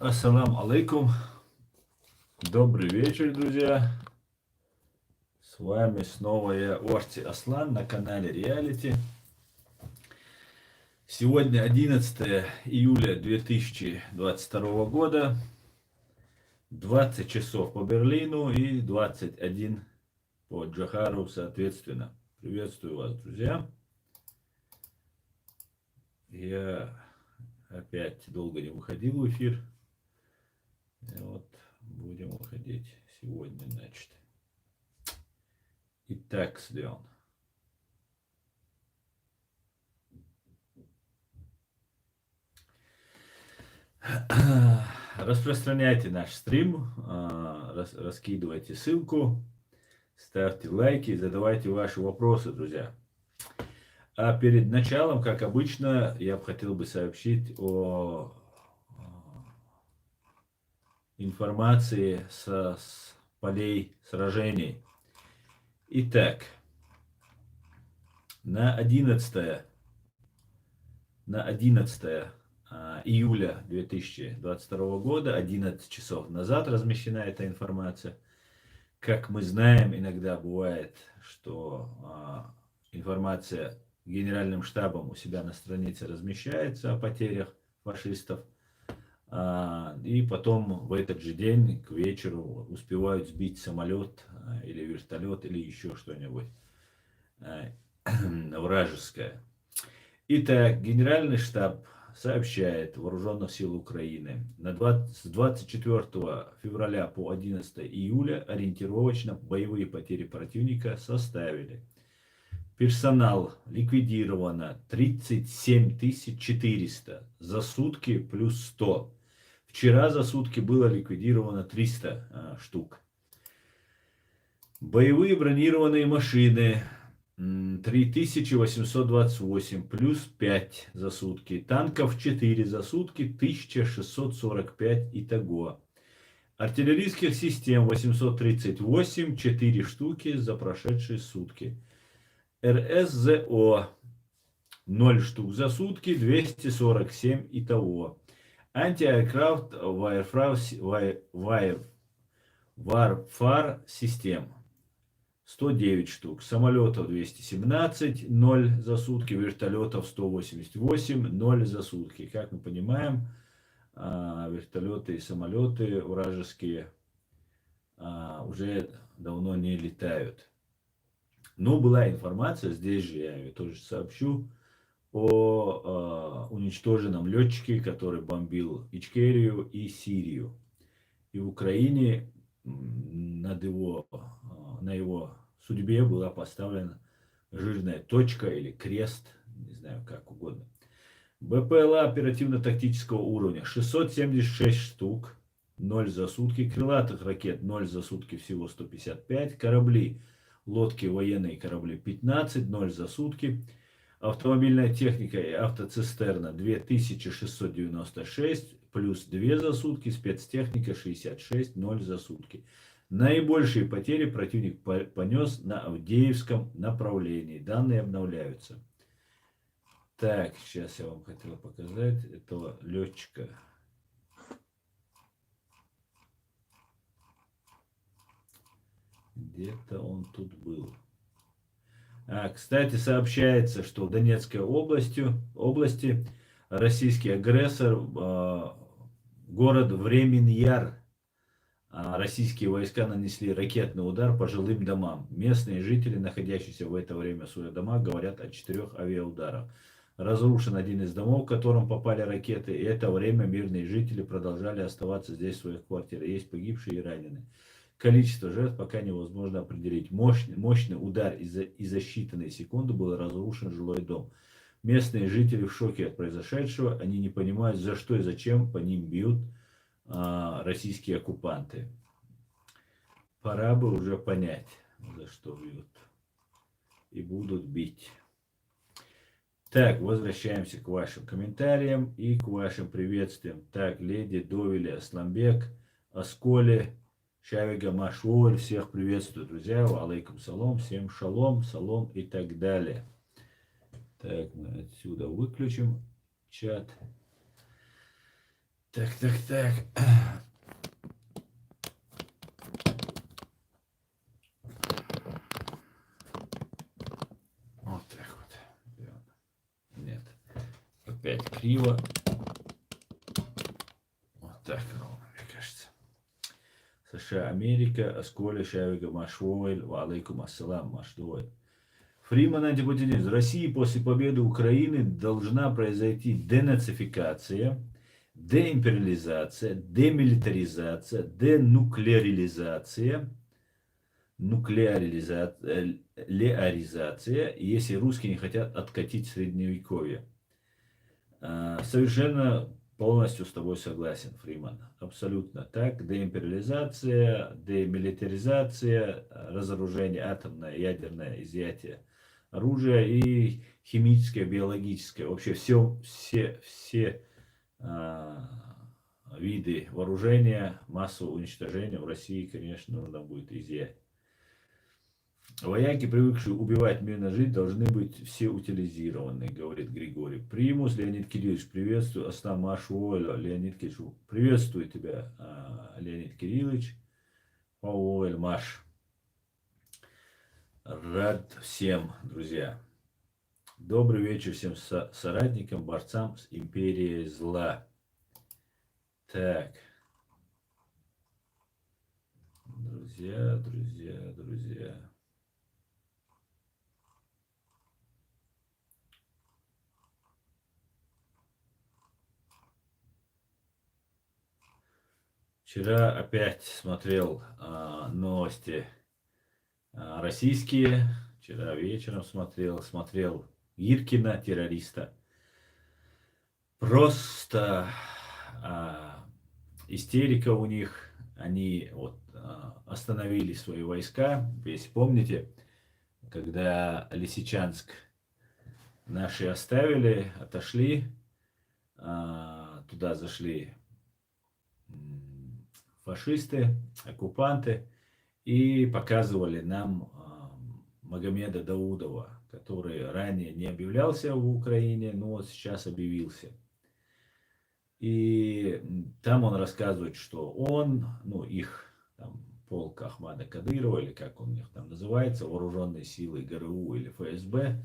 Ассаламу алейкум. Добрый вечер, друзья. С вами снова я, Орти Аслан, на канале Реалити. Сегодня 11 июля 2022 года. 20 часов по Берлину и 21 по Джохару соответственно. Приветствую вас, друзья. Я опять долго не выходил в эфир. И вот будем выходить сегодня, значит. Итак, Слеон. Распространяйте наш стрим, раскидывайте ссылку, ставьте лайки, задавайте ваши вопросы, друзья. А перед началом, как обычно, я бы хотел бы сообщить о информации с полей сражений. Итак, на 11 июля 2022 года, 11 часов назад размещена эта информация. Как мы знаем, иногда бывает, что информация генеральным штабом у себя на странице размещается о потерях фашистов, и потом в этот же день к вечеру успевают сбить самолет или вертолет или еще что-нибудь вражеское. Итак, генеральный штаб сообщает Вооруженных сил Украины, с 24 февраля по 11 июля ориентировочно боевые потери противника составили: персонал ликвидировано 37 400 за сутки плюс 100. Вчера за сутки было ликвидировано 300 штук. Боевые бронированные машины 3828 плюс 5 за сутки. Танков 4 за сутки, 1645 итого. Артиллерийских систем 838, 4 штуки за прошедшие сутки. РСЗО 0 штук за сутки, 247 итого. Anti-Aircraft Warfare систем 109 штук. Самолетов 217, 0 за сутки. Вертолетов 188, 0 за сутки. Как мы понимаем, вертолеты и самолеты вражеские уже давно не летают. Но была информация, здесь же я ее тоже сообщу, о уничтоженном летчике, который бомбил Ичкерию и Сирию. И в Украине на его судьбе была поставлена жирная точка или крест, не знаю, как угодно. БПЛА оперативно-тактического уровня 676 штук, 0 за сутки. Крылатых ракет 0 за сутки, всего 155. Корабли, лодки, военные корабли 15, 0 за сутки. Автомобильная техника и автоцистерна 2696, плюс 2 за сутки. Спецтехника 66, 0 за сутки. Наибольшие потери противник понес на Авдеевском направлении. Данные обновляются. Так, сейчас я вам хотел показать этого летчика. Где-то он тут был. Кстати, сообщается, что в Донецкой области российский агрессор, город Времен-Яр, российские войска нанесли ракетный удар по жилым домам. Местные жители, находящиеся в это время в своих домах, говорят о 4 авиаударах. Разрушен один из домов, в котором попали ракеты, и это время мирные жители продолжали оставаться здесь в своих квартирах. Есть погибшие и раненые. Количество жертв пока невозможно определить. Мощный удар, и за считанные секунды был разрушен жилой дом. Местные жители в шоке от произошедшего. Они не понимают, за что и зачем по ним бьют российские оккупанты. Пора бы уже понять, за что бьют. И будут бить. Так, возвращаемся к вашим комментариям и к вашим приветствиям. Так, леди Довели, Асламбек, Асколи, Шавига, Машволь, всех приветствую, друзья. Алейкум салам, всем шалом, салом и так далее. Так, мы отсюда выключим чат. Так, так, так. Вот так вот. Нет. Опять криво. Вот так ровно, мне кажется. США, Америка, Асколя, Шавига, Машвойль, Валейкум Ассалам, Машдуэль. Фриман Антипутинец. В России после победы Украины должна произойти денацификация, деимпериализация, демилитаризация, денуклеаризация, нуклеаризация, если русские не хотят откатить средневековье. Совершенно полностью с тобой согласен, Фриман. Абсолютно так. Деимпериализация, демилитаризация, разоружение, атомное, ядерное изъятие оружия и химическое, биологическое. Вообще все виды вооружения, массового уничтожения в России, конечно, нужно будет изъять. Вояки, привыкшие убивать мирно жить, должны быть все утилизированы, говорит Григорий. Примус, Леонид Кириллович, приветствую. Астамаш Уоля, Леонид Кириллович. Приветствую тебя, Леонид Кириллович. Оуэль Маш. Рад всем, друзья. Добрый вечер всем соратникам, борцам с империей зла. Так. Друзья. Вчера опять смотрел новости российские. Вчера вечером смотрел Гиркина, террориста. Просто истерика у них. Они вот остановили свои войска. Если помните, когда Лисичанск наши оставили, отошли, туда зашли фашисты, оккупанты, и показывали нам Магомеда Даудова, который ранее не объявлялся в Украине, но вот сейчас объявился. И там он рассказывает, что он, ну их там, полк Ахмада Кадырова, или как он у них там называется, вооруженные силы ГРУ или ФСБ,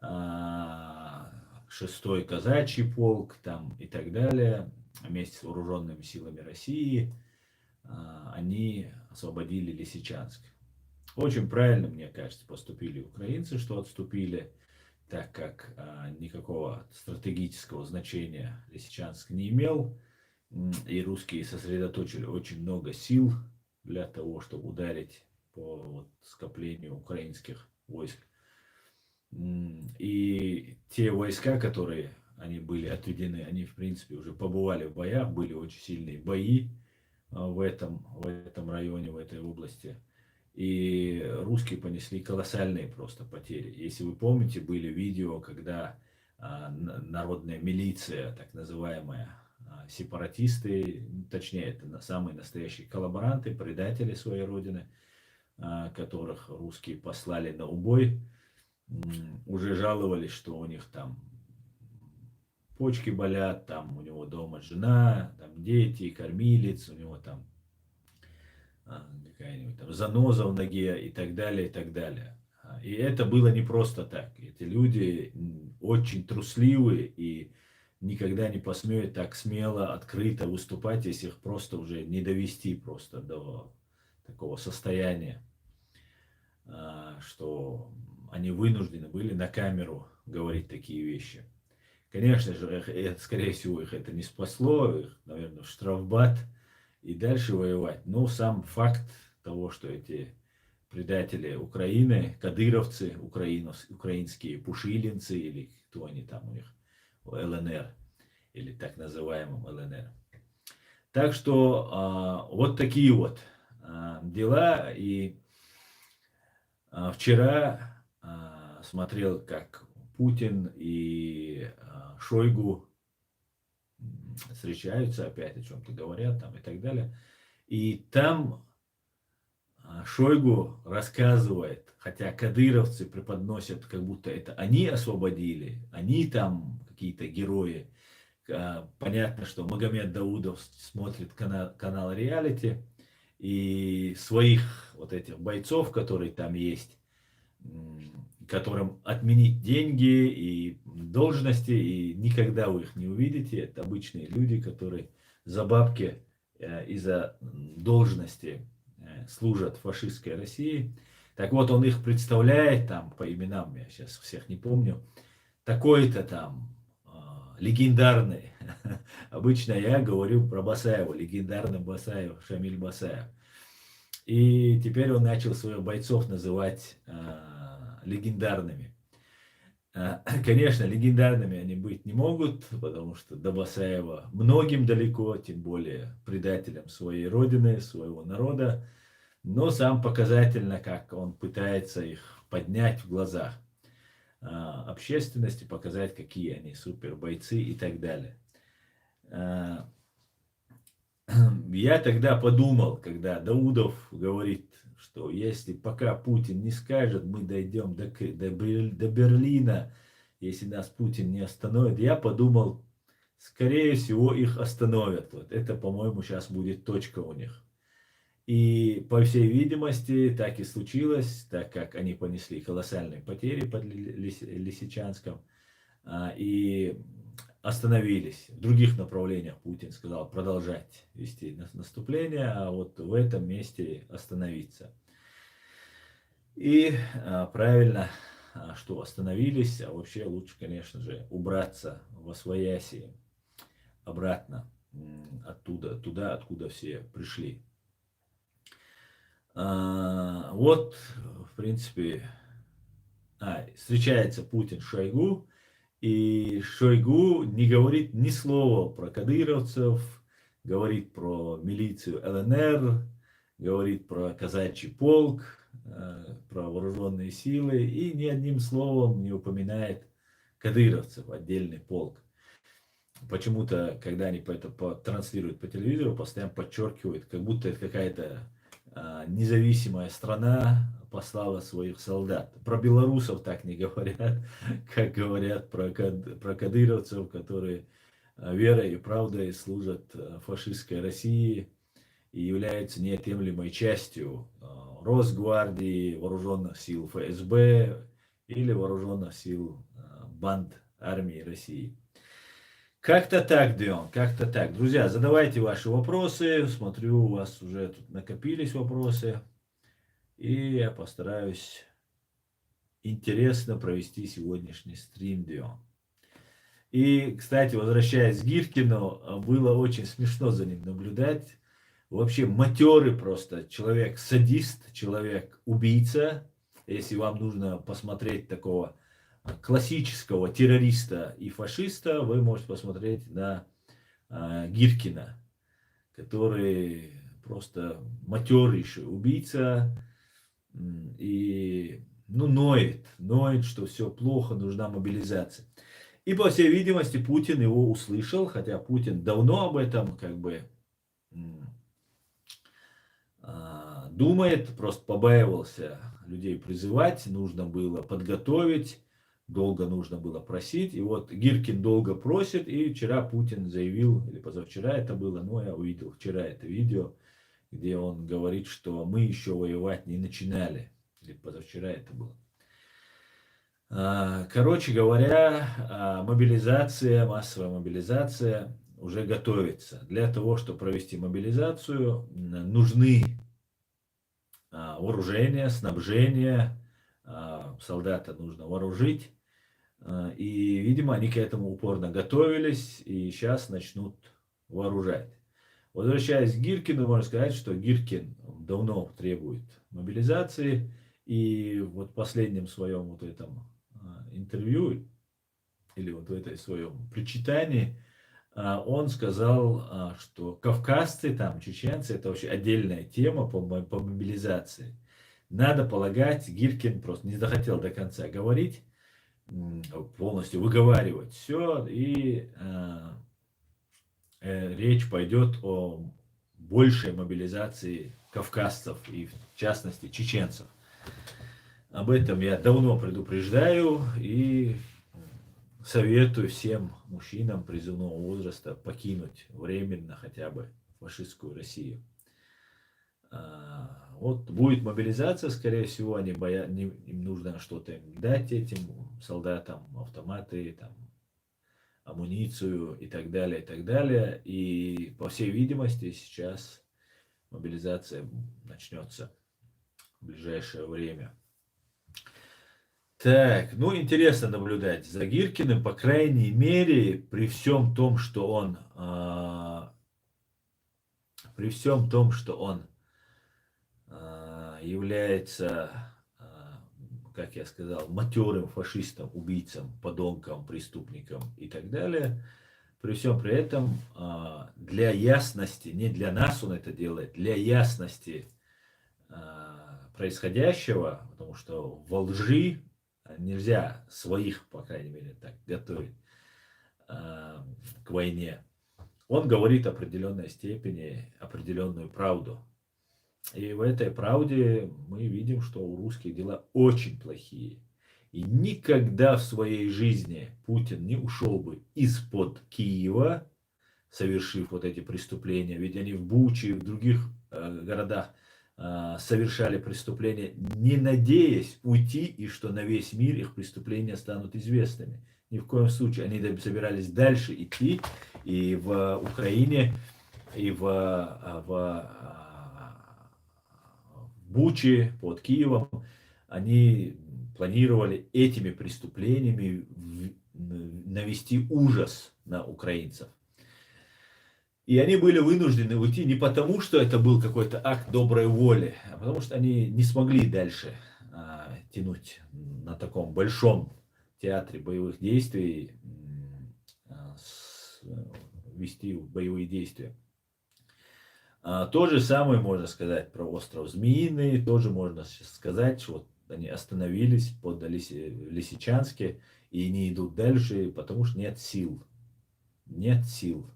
6-й казачий полк там и так далее, вместе с вооруженными силами России, они освободили Лисичанск. Очень правильно, мне кажется, поступили украинцы, что отступили, так как никакого стратегического значения Лисичанск не имел, и русские сосредоточили очень много сил для того, чтобы ударить по вот скоплению украинских войск. И те войска, которые они были отведены, они в принципе уже побывали в боях, были очень сильные бои в этом районе, в этой области. И русские понесли колоссальные просто потери. Если вы помните, были видео, когда народная милиция, так называемая, сепаратисты, точнее, это самые настоящие коллаборанты, предатели своей родины, которых русские послали на убой, уже жаловались, что у них там почки болят, там у него дома жена, там дети, кормилец, у него там какая-нибудь там заноза в ноге и так далее, и так далее. И это было не просто так. Эти люди очень трусливые и никогда не посмеют так смело, открыто выступать, если их просто уже не довести просто до такого состояния, что они вынуждены были на камеру говорить такие вещи. Конечно же, скорее всего, их это не спасло, их, наверное, в штрафбат и дальше воевать. Но сам факт того, что эти предатели Украины, кадыровцы, украинские пушилинцы, или кто они там у них, ЛНР, или так называемым ЛНР. Так что вот такие вот дела. И вчера смотрел, как Путин и Шойгу встречаются, опять о чем-то говорят там и так далее. И там Шойгу рассказывает, хотя кадыровцы преподносят, как будто это они освободили, они там какие-то герои. Понятно, что Магомед Даудов смотрит канал реалити, и своих вот этих бойцов, которые там есть, которым отменить деньги и должности, и никогда вы их не увидите. Это обычные люди, которые за бабки и за должности служат фашистской России. Так вот, он их представляет там по именам, я сейчас всех не помню, такой-то там легендарный. Обычно я говорю про Басаева, легендарный Басаев, Шамиль Басаев. И теперь он начал своих бойцов называть легендарными. Конечно, легендарными они быть не могут, потому что до Басаева многим далеко, тем более предателям своей родины, своего народа. Но сам показательно, как он пытается их поднять в глазах общественности, показать, какие они супер бойцы и так далее. Я тогда подумал, когда Даудов говорит, что если пока Путин не скажет, мы дойдем до Берлина, если нас Путин не остановит, я подумал, скорее всего их остановят. Вот это, по-моему, сейчас будет точка у них. И, по всей видимости, так и случилось, так как они понесли колоссальные потери под Лисичанском и остановились. В других направлениях Путин сказал продолжать вести наступление, а вот в этом месте остановиться. И правильно, что остановились, а вообще лучше, конечно же, убраться восвояси обратно оттуда, туда, откуда все пришли. Вот, в принципе, встречается Путин с Шойгу, и Шойгу не говорит ни слова про кадыровцев, говорит про милицию ЛНР, говорит про казачий полк, про вооруженные силы, и ни одним словом не упоминает кадыровцев, отдельный полк. Почему-то, когда они это транслируют по телевизору, постоянно подчеркивают, как будто это какая-то независимая страна послала своих солдат. Про белорусов так не говорят, как говорят про кадыровцев, которые верой и правдой служат фашистской России и являются неотъемлемой частью Росгвардии, вооруженных сил ФСБ или вооруженных сил банд армии России. Как-то так, Дион, как-то так. Друзья, задавайте ваши вопросы. Смотрю, у вас уже тут накопились вопросы. И я постараюсь интересно провести сегодняшний стрим, Дион. И, кстати, возвращаясь к Гиркину, было очень смешно за ним наблюдать. Вообще матерый просто человек-садист, человек-убийца. Если вам нужно посмотреть такого классического террориста и фашиста, вы можете посмотреть на Гиркина, который просто матерейший убийца и ноет, что все плохо, нужна мобилизация. И по всей видимости Путин его услышал, хотя Путин давно об этом думает, просто побаивался людей призывать, нужно было подготовить, долго нужно было просить. И вот Гиркин долго просит, и вчера Путин заявил, или позавчера это было, но я увидел вчера это видео, где он говорит, что мы еще воевать не начинали. Или позавчера это было. Короче говоря, мобилизация, массовая мобилизация уже готовится. Для того, чтобы провести мобилизацию, нужны вооружение, снабжение, солдата нужно вооружить. И, видимо, они к этому упорно готовились и сейчас начнут вооружать. Возвращаясь к Гиркину, можно сказать, что Гиркин давно требует мобилизации. И вот в последнем своем вот этом интервью, или вот в этой своем причитании, он сказал, что кавказцы, там, чеченцы, это вообще отдельная тема по мобилизации. Надо полагать, Гиркин просто не захотел до конца говорить, полностью выговаривать все, и речь пойдет о большей мобилизации кавказцев и в частности чеченцев. Об этом я давно предупреждаю, и советую всем мужчинам призывного возраста покинуть временно хотя бы фашистскую Россию. Вот будет мобилизация, скорее всего, им нужно что-то им дать, этим солдатам, автоматы, там, амуницию и так далее, и так далее. И, по всей видимости, сейчас мобилизация начнется в ближайшее время. Так, ну интересно наблюдать за Гиркиным, по крайней мере, при всем том, что он, является, как я сказал, матерым фашистом, убийцам, подонком, преступником и так далее. При всем при этом, для ясности, не для нас он это делает, для ясности происходящего, потому что во лжи нельзя своих, по крайней мере, так готовить к войне. Он говорит в определенной степени определенную правду. И в этой правде мы видим, что у русских дела очень плохие. И никогда в своей жизни Путин не ушел бы из-под Киева, совершив вот эти преступления. Ведь они в Буче, в других городах совершали преступления, не надеясь уйти, и что на весь мир их преступления станут известными. Ни в коем случае. Они собирались дальше идти, и в Украине, и в Буче, под Киевом, они планировали этими преступлениями навести ужас на украинцев. И они были вынуждены уйти не потому, что это был какой-то акт доброй воли, а потому что они не смогли дальше тянуть на таком большом театре боевых действий, вести боевые действия. То же самое можно сказать про остров Змеиный, тоже можно сказать, что вот они остановились под Лисичанске и не идут дальше, потому что нет сил. Нет сил.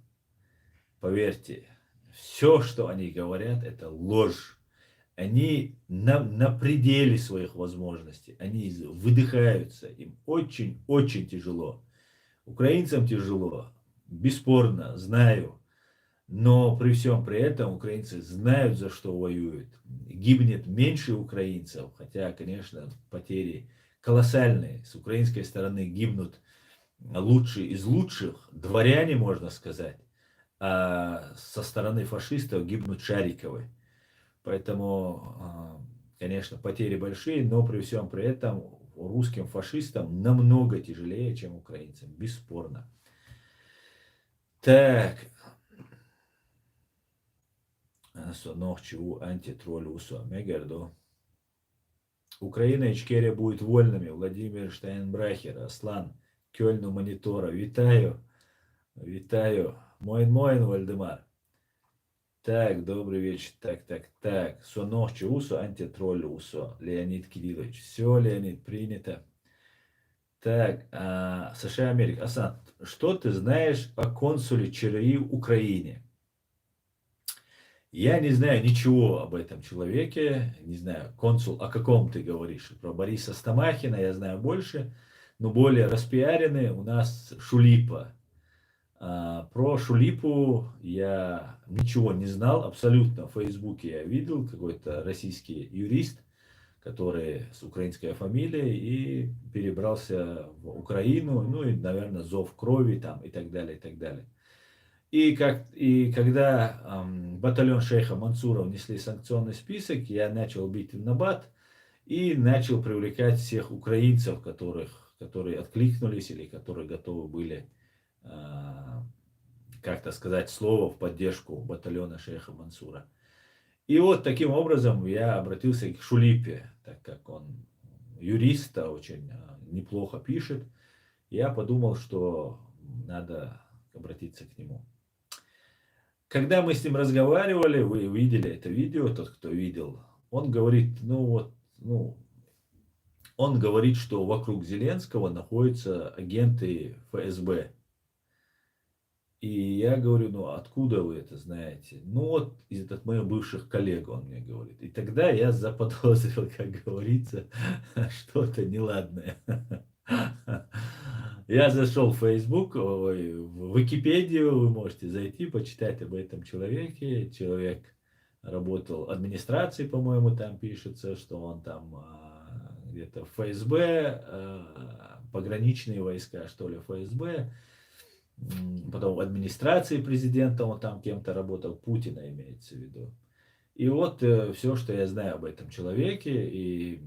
Поверьте, все, что они говорят, это ложь. Они на пределе своих возможностей. Они выдыхаются. Им очень-очень тяжело. Украинцам тяжело. Бесспорно, знаю. Но при всем при этом украинцы знают, за что воюют. Гибнет меньше украинцев, хотя, конечно, потери колоссальные. С украинской стороны гибнут лучшие из лучших, дворяне, можно сказать. А со стороны фашистов гибнут Шариковы. Поэтому, конечно, потери большие, но при всем при этом русским фашистам намного тяжелее, чем украинцам, бесспорно. Так. Украина и Ичкерия будут вольными. Владимир Штайнбрахер, Аслан, Кёльну Монитора. Витаю. Витаю. Моин, Вальдемар. Так, добрый вечер. Так. Сонохчу усо, антитроль усо. Леонид Кириллович. Все, Леонид, принято. Так, США, Америка. Асан, что ты знаешь о консуле ЧРИ в Украине? Я не знаю ничего об этом человеке, не знаю, консул, о каком ты говоришь, про Бориса Стамахина я знаю больше, но более распиаренный у нас Шулипа. Про Шулипу я ничего не знал, абсолютно. В Фейсбуке я видел какой-то российский юрист, который с украинской фамилией и перебрался в Украину, ну и, наверное, зов крови там и так далее, и так далее. И когда батальон шейха Мансура внесли санкционный список, я начал бить в набат и начал привлекать всех украинцев, которые откликнулись или которые готовы были, как-то сказать слово в поддержку батальона шейха Мансура. И вот таким образом я обратился к Шулипе, так как он юрист, очень неплохо пишет. Я подумал, что надо обратиться к нему. Когда мы с ним разговаривали, вы видели это видео, тот, кто видел, он говорит, он говорит, что вокруг Зеленского находятся агенты ФСБ. И я говорю, откуда вы это знаете? Из от моих бывших коллег, он мне говорит. И тогда я заподозрил, как говорится, что-то неладное. Я зашел в Facebook, ой, в Википедию, вы можете зайти, почитать об этом человеке. Человек работал в администрации, по-моему, там пишется, что он там где-то в ФСБ, пограничные войска, что ли, ФСБ, потом в администрации президента он там кем-то работал, Путина имеется в виду. И вот все, что я знаю об этом человеке, и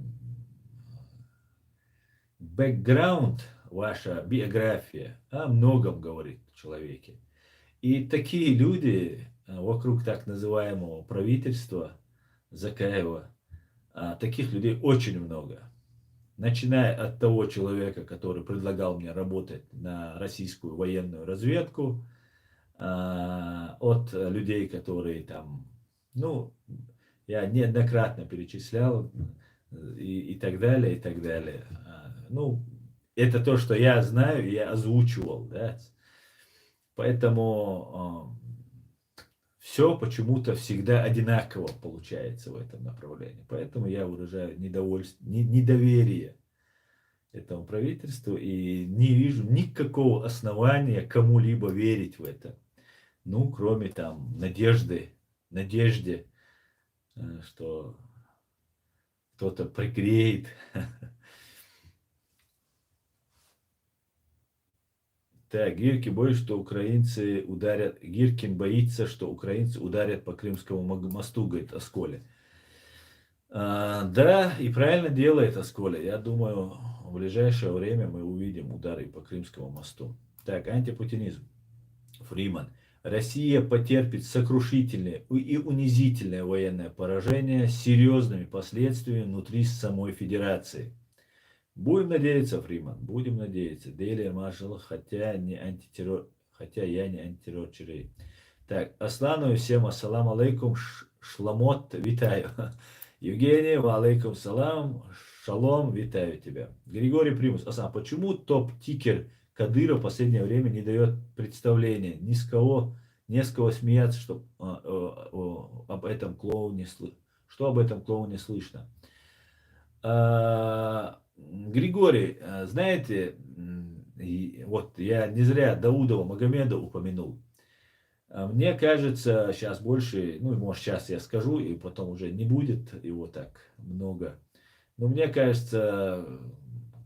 бэкграунд, ваша биография о многом говорит о человеке. И такие люди вокруг так называемого правительства Закаева, таких людей очень много. Начиная от того человека, который предлагал мне работать на российскую военную разведку, от людей, которые там, ну, я неоднократно перечислял, и так далее, и так далее. Ну, это то, что я знаю, я озвучивал, да. Поэтому все почему-то всегда одинаково получается в этом направлении. Поэтому я выражаю недоверие этому правительству и не вижу никакого основания кому-либо верить в это. Ну, кроме там надежде, что кто-то пригреет. Так, Гиркин боится, что украинцы ударят. Гиркин боится, что украинцы ударят по Крымскому мосту, говорит Осколя. Да, и правильно делает Осколя. Я думаю, в ближайшее время мы увидим удары по Крымскому мосту. Так, антипутинизм. Фриман. Россия потерпит сокрушительное и унизительное военное поражение с серьезными последствиями внутри самой Федерации. Будем надеяться, Фриман, будем надеяться. Дейли Маршал, хотя я не антитеррор чирей. Так, Аслану и всем ассаламу алейкум, шламот, витаю. Евгений, ва алейкум салам, шалом, витаю тебя. Григорий Примус, Асан, почему топ-тикер Кадыров в последнее время не дает представления? Ни с кого, не с кого смеяться, что об этом клоуне слышно. Григорий, знаете, вот я не зря Даудова Магомеда упомянул. Мне кажется, сейчас больше, ну, может, сейчас я скажу, и потом уже не будет его так много. Но мне кажется,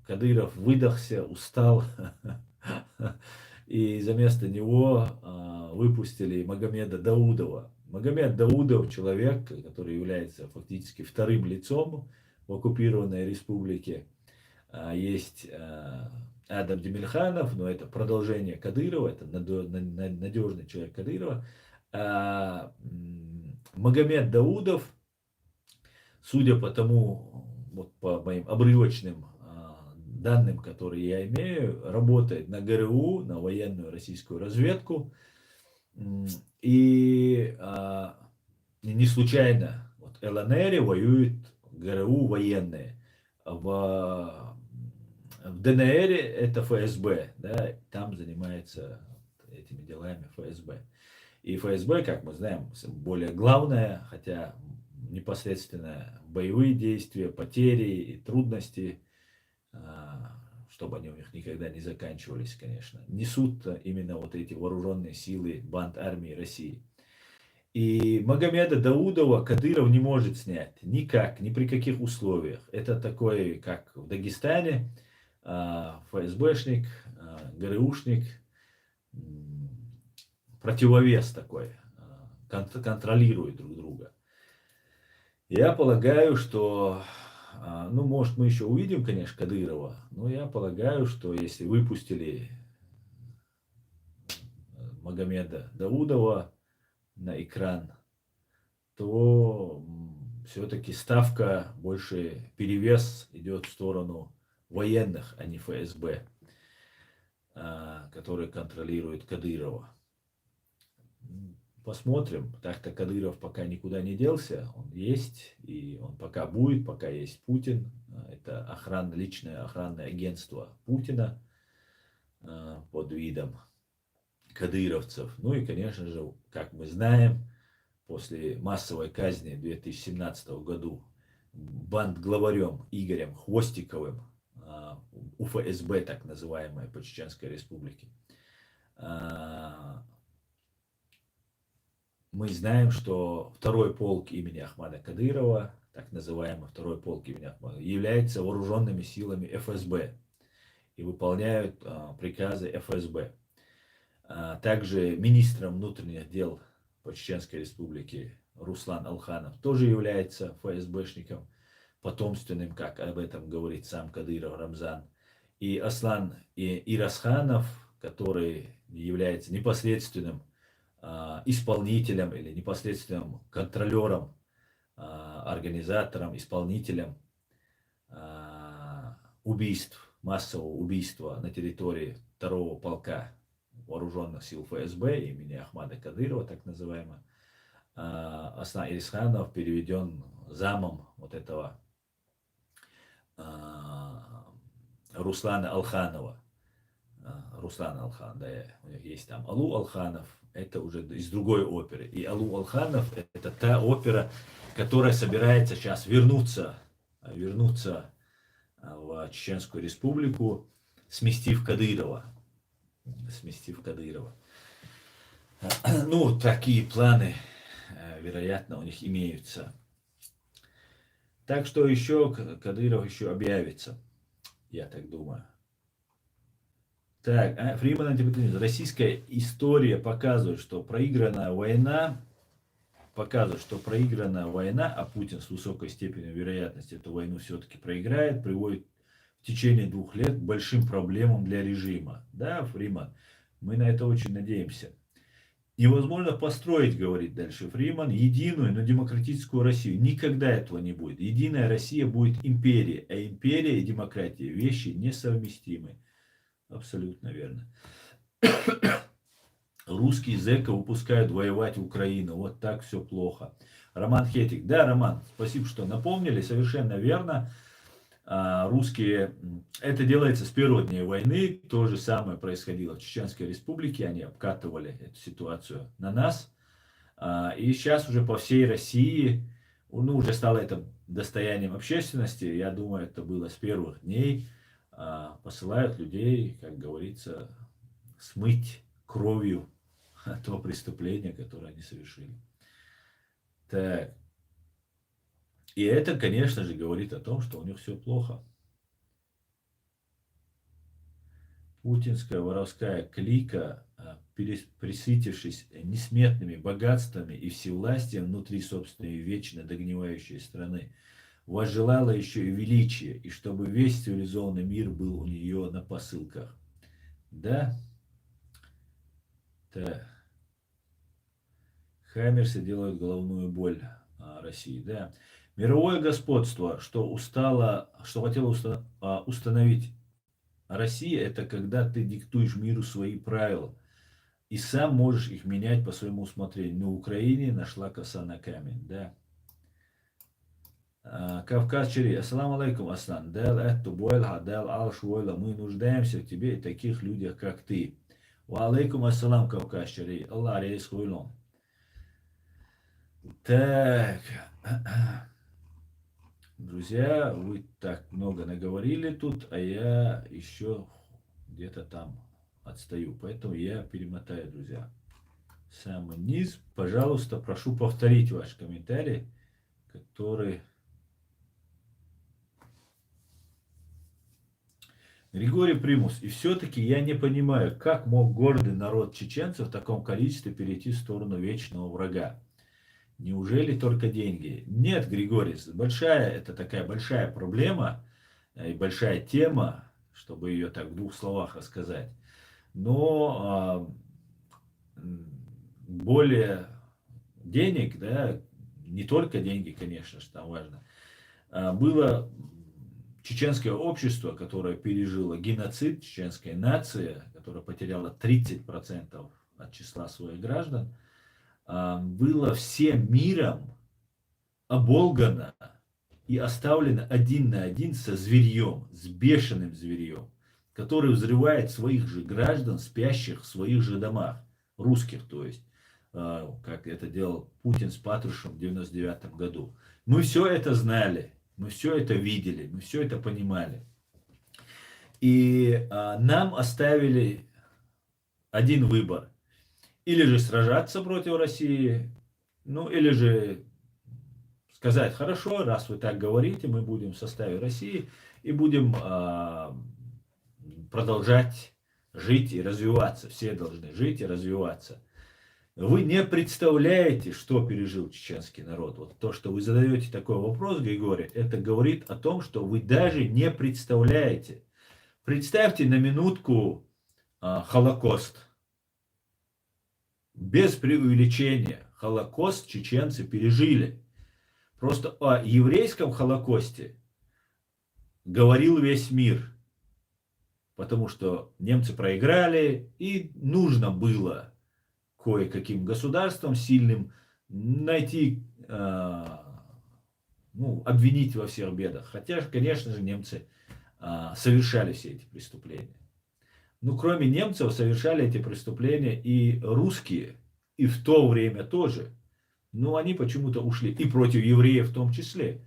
Кадыров выдохся, устал, и вместо него выпустили Магомеда Даудова. Магомед Даудов человек, который является фактически вторым лицом в оккупированной республике. Есть Адам Демельханов, но это продолжение Кадырова, это надежный человек Кадырова. Магомед Даудов, судя по тому, вот по моим обрывочным данным, которые я имею, работает на ГРУ, на военную российскую разведку. И не случайно вот ЛНР воюет ГРУ военные. В ДНР это ФСБ, да, там занимается этими делами ФСБ. И ФСБ, как мы знаем, более главное, хотя непосредственно боевые действия, потери и трудности, чтобы они у них никогда не заканчивались, конечно, несут именно вот эти вооруженные силы банд армии России. И Магомеда Даудова Кадыров не может снять никак, ни при каких условиях. Это такой, как в Дагестане, ФСБшник, ГРУшник, противовес такой, контролирует друг друга. Я полагаю, что, ну, может, мы еще увидим, конечно, Кадырова, но я полагаю, что если выпустили Магомеда Даудова на экран, то все-таки ставка больше, перевес идет в сторону военных, а не ФСБ, который контролирует Кадырова. Посмотрим. Так-то Кадыров пока никуда не делся. Он есть, и он пока будет, пока есть Путин. Это личное охранное агентство Путина под видом кадыровцев. Ну и, конечно же, как мы знаем, после массовой казни в 2017 году бандглаварем Игорем Хвостиковым УФСБ, так называемой, по Чеченской республике. Мы знаем, что второй полк имени Ахмада Кадырова, так называемый второй полк имени Ахмада, является вооруженными силами ФСБ и выполняют приказы ФСБ. Также министром внутренних дел по Чеченской республике Руслан Алханов тоже является ФСБшником, потомственным, как об этом говорит сам Кадыров Рамзан. И Аслан Ирасханов, который является непосредственным исполнительем или непосредственным контролером, организатором, исполнителем убийств, массового убийства на территории второго полка вооруженных сил ФСБ имени Ахмада Кадырова, так называемого. Аслан Ирисханов переведен замом вот этого Руслана Алханова. Руслан Алхан, да, у них есть там Алу Алханов, это уже из другой оперы. И Алу Алханов это та опера, которая собирается сейчас вернуться в Чеченскую республику, сместив Кадырова. Ну, такие планы, вероятно, у них имеются. Так что еще Кадыров еще объявится, я так думаю. Так, Фриман антипатриотизм. Российская история показывает, что проигранная война, а Путин с высокой степенью вероятности эту войну все-таки проиграет, приводит в течение 2 лет к большим проблемам для режима. Да, Фриман, мы на это очень надеемся. Невозможно построить, говорит дальше Фриман, единую, но демократическую Россию. Никогда этого не будет. Единая Россия будет империей, а империя и демократия вещи несовместимы. Абсолютно верно. Русские зэков выпускают воевать в Украину. Вот так все плохо. Роман Хетик. Да, Роман, спасибо, что напомнили. Совершенно верно. Русские, это делается с первых дней войны. То же самое происходило в Чеченской республике. Они обкатывали эту ситуацию на нас. И сейчас уже по всей России, ну, уже стало это достоянием общественности. Я думаю, это было с первых дней. Посылают людей, как говорится, смыть кровью то преступление, которое они совершили. Так. И это, конечно же, говорит о том, что у них все плохо. Путинская воровская клика, присытившись несметными богатствами и всевластием внутри собственной вечно догнивающей страны, возжелала еще и величия, и чтобы весь цивилизованный мир был у нее на посылках. Да? Так. Хаймерсы делают головную боль России. Да. Мировое господство, что хотела установить Россия, это когда ты диктуешь миру свои правила. И сам можешь их менять по своему усмотрению. На Украине нашла коса на камень. Да. Кавказ Чери. Ассаламу алейкум, Асан. Дэл эту бойлха, дэл алшуойла. Мы нуждаемся в тебе и таких людях, как ты. Ва алейкум ассалам, Кавказ Чери. Аллах рейс хуйлон. Так. Друзья, вы так много наговорили тут, а я еще где-то там отстаю. Поэтому я перемотаю, друзья. Самый низ. Пожалуйста, прошу повторить ваш комментарий, который... Григорий Примус. И все-таки я не понимаю, как мог гордый народ чеченцев в таком количестве перейти в сторону вечного врага. Неужели только деньги? Нет, Григорий, это такая большая проблема и большая тема, чтобы ее так в 2 словах рассказать. Но более денег, да, не только деньги, конечно, что там важно, было чеченское общество, которое пережило геноцид, чеченская нация, которая потеряла 30% от числа своих граждан, было всем миром оболгано и оставлено 1 на 1 со зверьем, с бешеным зверьем, который взрывает своих же граждан, спящих в своих же домах, русских, то есть, как это делал Путин с Патрушем в 1999 году. Мы все это знали, мы все это видели, мы все это понимали. И нам оставили один выбор. Или же сражаться против России, ну или же сказать, хорошо, раз вы так говорите, мы будем в составе России и будем продолжать жить и развиваться. Все должны жить и развиваться. Вы не представляете, что пережил чеченский народ. Вот то, что вы задаете такой вопрос, Григорий, это говорит о том, что вы даже не представляете. Представьте на минутку Холокост. Без преувеличения. Холокост чеченцы пережили. Просто о еврейском Холокосте говорил весь мир. Потому что немцы проиграли, и нужно было кое-каким государствам сильным найти, обвинить во всех бедах. Хотя, конечно же, немцы совершали все эти преступления. Но кроме немцев совершали эти преступления и русские, и в то время тоже. Но они почему-то ушли, и против евреев в том числе,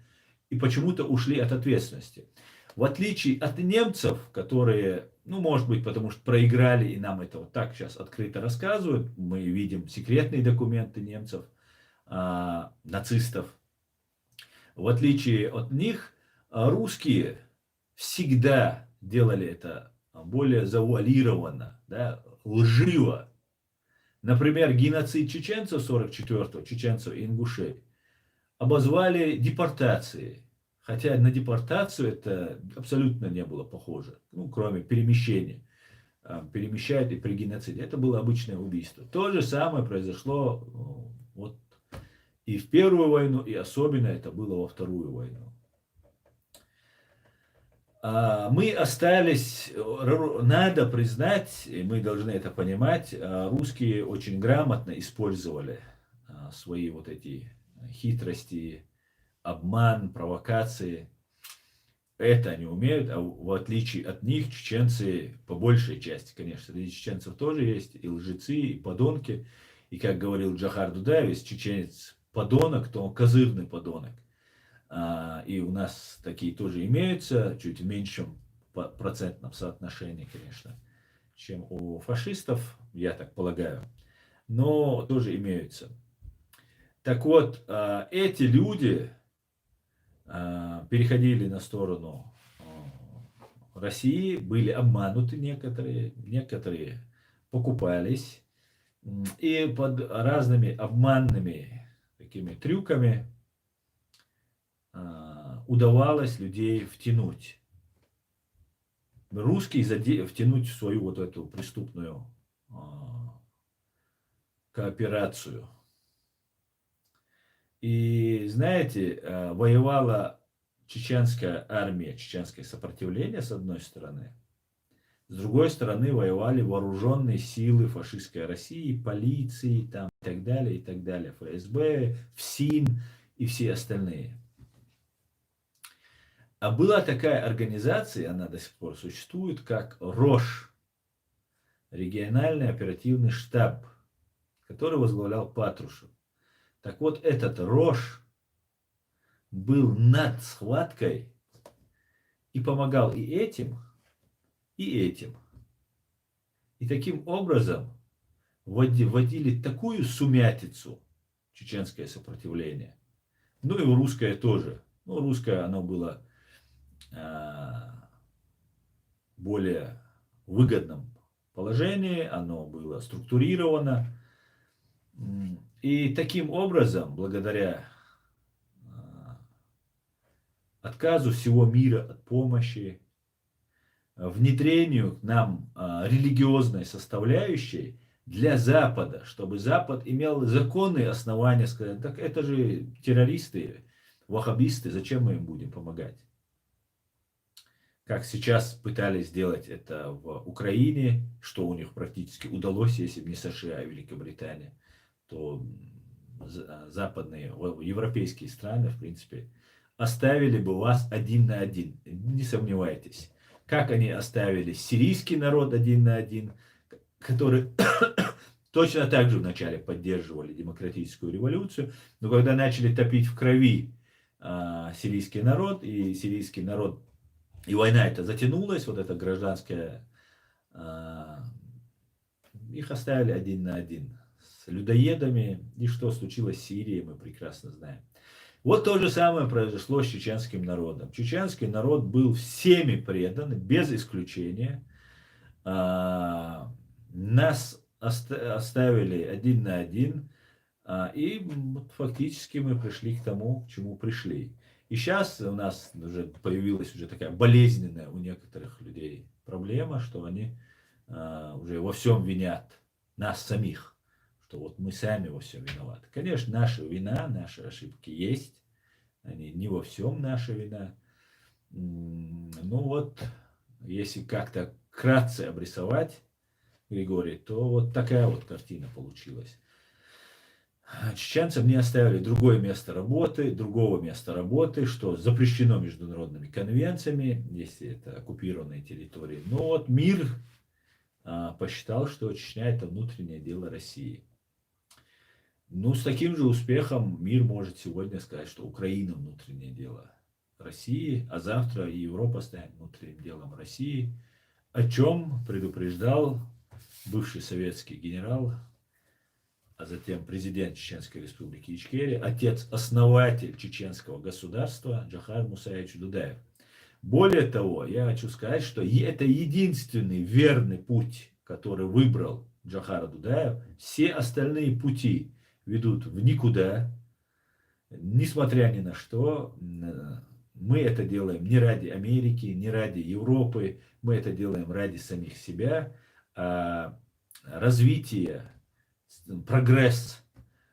и почему-то ушли от ответственности. В отличие от немцев, которые, может быть, потому что проиграли, и нам это вот так сейчас открыто рассказывают, мы видим секретные документы немцев, нацистов. В отличие от них, русские всегда делали это более завуалированно, да, лживо. Например, геноцид чеченцев 44-го, чеченцев и ингушей, обозвали депортацией. Хотя на депортацию это абсолютно не было похоже, кроме перемещения. Перемещают и при геноциде. Это было обычное убийство. То же самое произошло вот и в Первую войну, и особенно это было во Вторую войну. Мы остались, надо признать, и мы должны это понимать, русские очень грамотно использовали свои вот эти хитрости, обман, провокации. Это они умеют, а в отличие от них чеченцы, по большей части, конечно, среди чеченцев тоже есть и лжецы, и подонки. И как говорил Джохар Дудаев, если чеченец подонок, то он козырный подонок. И у нас такие тоже имеются, чуть в меньшем процентном соотношении, конечно, чем у фашистов, я так полагаю, но тоже имеются. Так вот, эти люди переходили на сторону России, были обмануты некоторые покупались, и под разными обманными такими трюками удавалось людей втянуть. Русские втянуть в свою вот эту преступную кооперацию. И знаете, воевала чеченская армия, чеченское сопротивление с одной стороны. С другой стороны воевали вооруженные силы фашистской России, полиции там, и так далее, ФСБ, ФСИН и все остальные. А была такая организация, она до сих пор существует, как РОШ, региональный оперативный штаб, который возглавлял Патрушев. Так вот, этот РОШ был над схваткой и помогал и этим, и этим. И таким образом вводили такую сумятицу чеченское сопротивление. Ну и русское тоже. Русское оно было более выгодном положении, оно было структурировано. И таким образом, благодаря отказу всего мира от помощи, внедрению к нам религиозной составляющей для Запада, чтобы Запад имел законные основания сказать, так это же террористы, ваххабисты, зачем мы им будем помогать? Как сейчас пытались сделать это в Украине, что у них практически удалось, если бы не США и Великобритания, то западные, европейские страны, в принципе, оставили бы вас один на один, не сомневайтесь. Как они оставили сирийский народ один на один, который точно так же вначале поддерживали демократическую революцию, но когда начали топить в крови сирийский народ, и сирийский народ И война эта затянулась, вот эта гражданская, а, их оставили один на один с людоедами. И что случилось в Сирии, мы прекрасно знаем. Вот то же самое произошло с чеченским народом. Чеченский народ был всеми предан, без исключения. Нас оставили один на один. И фактически мы пришли к тому, к чему пришли. И сейчас у нас уже появилась уже такая болезненная у некоторых людей проблема, что они уже во всем винят нас самих, что вот мы сами во всем виноваты. Конечно, наша вина, наши ошибки есть, они не во всем наша вина. Ну вот, если как-то вкратце обрисовать, Григорий, то вот такая вот картина получилась. Чеченцам не оставили другое место работы, другого места работы, что запрещено международными конвенциями, если это оккупированные территории. Но вот мир посчитал, что Чечня это внутреннее дело России. Ну, с таким же успехом мир может сегодня сказать, что Украина внутреннее дело России, а завтра и Европа станет внутренним делом России, о чем предупреждал бывший советский генерал, а затем президент Чеченской республики Ичкерия, отец-основатель чеченского государства Джохар Мусаевич Дудаев. Более того, я хочу сказать, что это единственный верный путь, который выбрал Джохар Дудаев. Все остальные пути ведут в никуда, несмотря ни на что. Мы это делаем не ради Америки, не ради Европы, мы это делаем ради самих себя. Развитие, прогресс,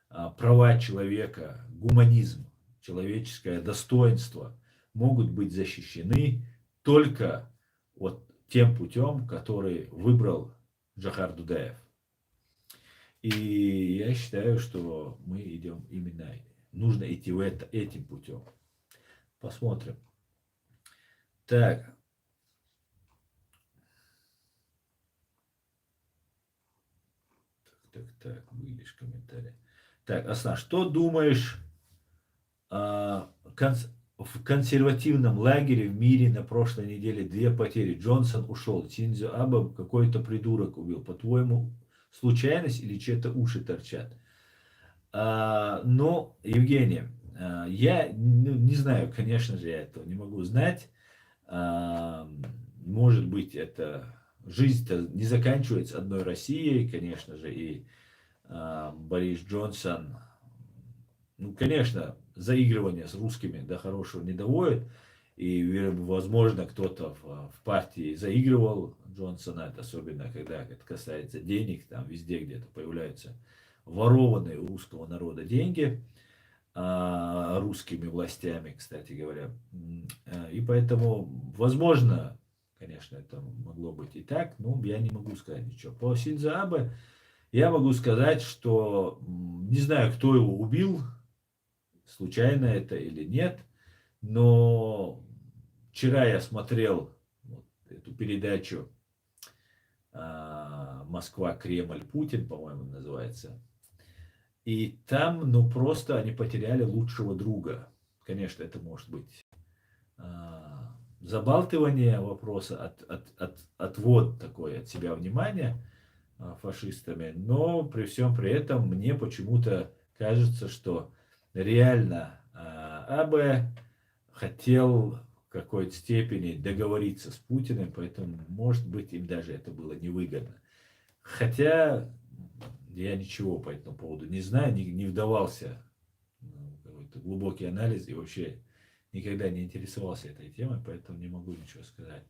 права человека, гуманизм, человеческое достоинство могут быть защищены только вот тем путем, который выбрал Джохар Дудаев. И я считаю, что мы идем именно, нужно идти этим путем. Посмотрим. Так. Так, выйдешь комментарий. Так, Асна, что думаешь в консервативном лагере в мире на прошлой неделе 2 потери? Джонсон ушел, Синдзо Абе какой-то придурок убил. По-твоему, случайность или чьи-то уши торчат? Ну, Евгений, я не знаю, конечно же, я этого не могу знать. Может быть, это жизнь-то не заканчивается одной Россией, конечно же, и Борис Джонсон, ну, конечно, заигрывание с русскими до хорошего не доводит, и, возможно, кто-то в партии заигрывал Джонсона, это особенно, когда это касается денег, там везде где-то появляются ворованные у русского народа деньги, русскими властями, кстати говоря. И поэтому, возможно, конечно, это могло быть и так, но я не могу сказать ничего. По Синдзо Абе я могу сказать, что не знаю, кто его убил, случайно это или нет, но вчера я смотрел вот эту передачу «Москва, Кремль, Путин», по-моему, называется. И там, ну, просто они потеряли лучшего друга. Конечно, это может быть забалтывание вопроса, отвод такой от себя внимания фашистами, но при всем при этом мне почему-то кажется, что реально АБ хотел в какой-то степени договориться с Путиным, поэтому, может быть, им даже это было невыгодно. Хотя я ничего по этому поводу не знаю, не вдавался в какой-то глубокий анализ и вообще никогда не интересовался этой темой, поэтому не могу ничего сказать.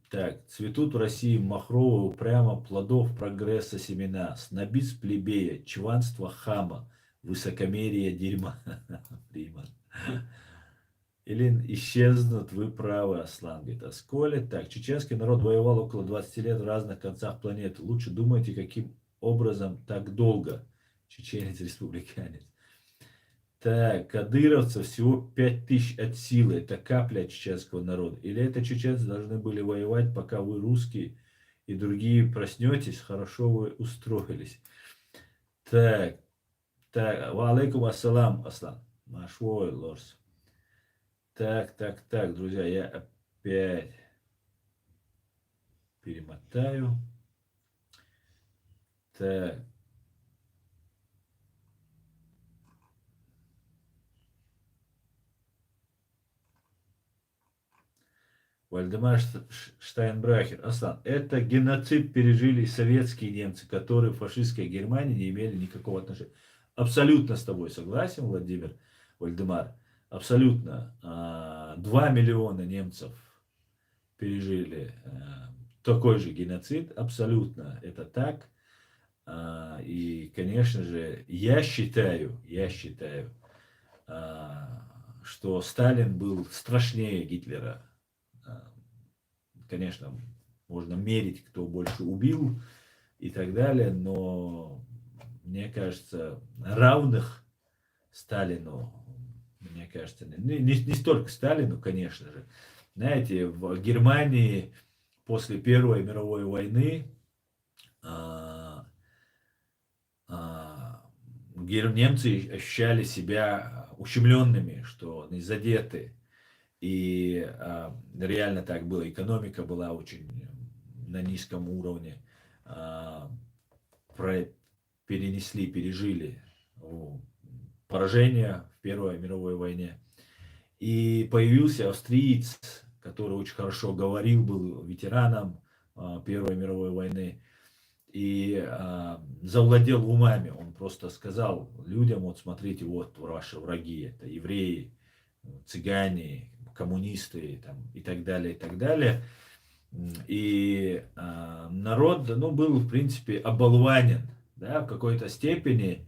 Так, цветут в России махровые упрямо плодов прогресса семена, снобизм плебея, чванство хама, высокомерие дерьма. Или исчезнут, вы правы, Аслан, говорит, Асколе. Так, чеченский народ воевал около 20 лет в разных концах планеты. Лучше думайте, каким образом так долго. Чеченец-республиканец. Так, кадыровцев всего 5000 от силы. Это капля от чеченского народа. Или это чеченцы должны были воевать, пока вы русские и другие проснетесь, хорошо вы устроились. Так, ва алейкум ассалам, Аслан. Машвой, лорс. Так, друзья, я опять перемотаю. Так. Вальдемар Штайнбрахер. Аслан, это геноцид пережили советские немцы, которые в фашистской Германии не имели никакого отношения. Абсолютно с тобой согласен, Владимир Вальдемар. Абсолютно. 2 миллиона немцев пережили такой же геноцид. Абсолютно это так. И, конечно же, я считаю, что Сталин был страшнее Гитлера. Конечно, можно мерить, кто больше убил и так далее, но мне кажется, равных Сталину, мне кажется, не столько Сталину, конечно же. Знаете, в Германии после Первой мировой войны немцы ощущали себя ущемленными, что они задеты. И реально так было. Экономика была очень на низком уровне. Пережили поражение в Первой мировой войне. И появился австриец, который очень хорошо говорил, был ветераном Первой мировой войны. И завладел умами. Он просто сказал людям, вот смотрите, вот ваши враги, это евреи, цыгане, коммунисты там, и так далее, и так далее. И народ, ну, был, в принципе, оболванен, да, в какой-то степени.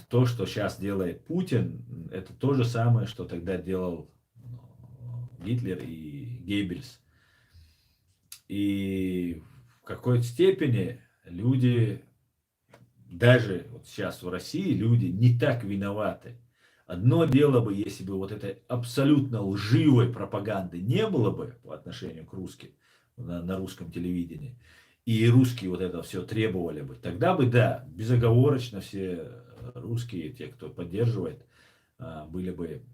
То, что сейчас делает Путин, это то же самое, что тогда делал Гитлер и Геббельс. И в какой-то степени люди, даже вот сейчас в России, люди не так виноваты. Одно дело бы, если бы вот этой абсолютно лживой пропаганды не было бы по отношению к русским на русском телевидении, и русские вот это все требовали бы, тогда бы, да, безоговорочно все русские, те, кто поддерживает, были бы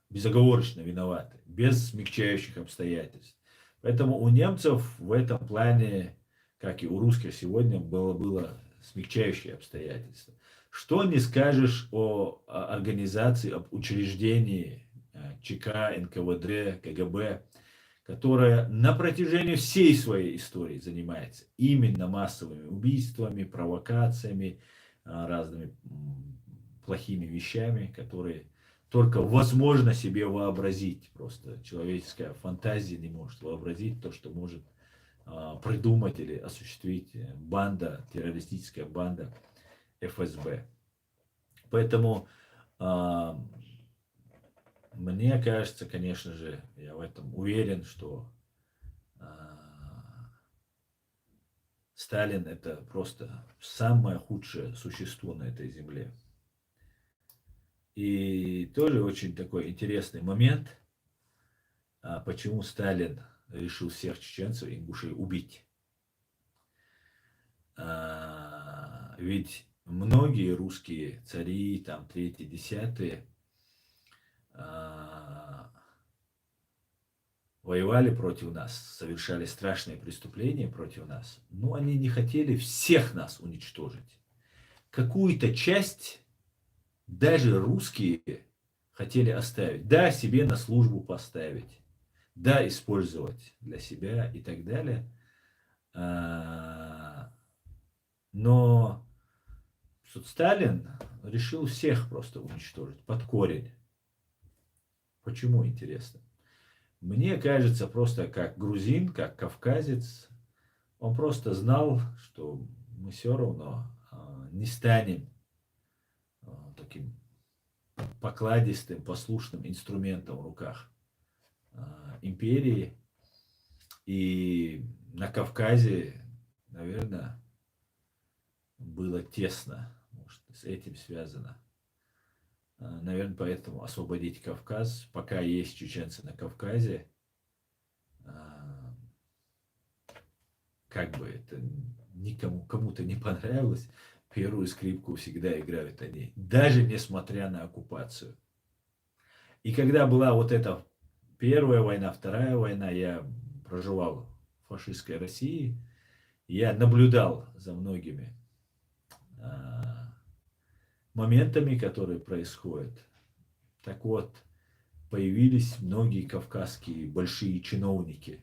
безоговорочно виноваты, без смягчающих обстоятельств. Поэтому у немцев в этом плане, как и у русских сегодня, было смягчающие обстоятельства. Что не скажешь о организации, об учреждении ЧК, НКВД, КГБ, которая на протяжении всей своей истории занимается именно массовыми убийствами, провокациями, разными плохими вещами, которые только возможно себе вообразить. Просто человеческая фантазия не может вообразить то, что может придумать или осуществить банда, террористическая банда ФСБ. Поэтому мне кажется, конечно же, я в этом уверен, что Сталин это просто самое худшее существо на этой земле. И тоже очень такой интересный момент, почему Сталин решил всех чеченцев и ингушей убить. Ведь многие русские цари, там, третьи, десятые, воевали против нас, совершали страшные преступления против нас, но они не хотели всех нас уничтожить. Какую-то часть даже русские хотели оставить, да, себе на службу поставить, да, использовать для себя и так далее. Но Сталин решил всех просто уничтожить под корень. Почему, интересно? Мне кажется, просто как грузин, как кавказец, он просто знал, что мы все равно не станем таким покладистым, послушным инструментом в руках империи. И на Кавказе, наверное, было тесно, может, с этим связано. Наверное, поэтому освободить Кавказ, пока есть чеченцы на Кавказе, как бы это никому, кому-то не понравилось, первую скрипку всегда играют они, даже несмотря на оккупацию. И когда была вот эта Первая война, Вторая война, я проживал в фашистской России, я наблюдал за многими а, моментами, которые происходят. Так вот, появились многие кавказские большие чиновники,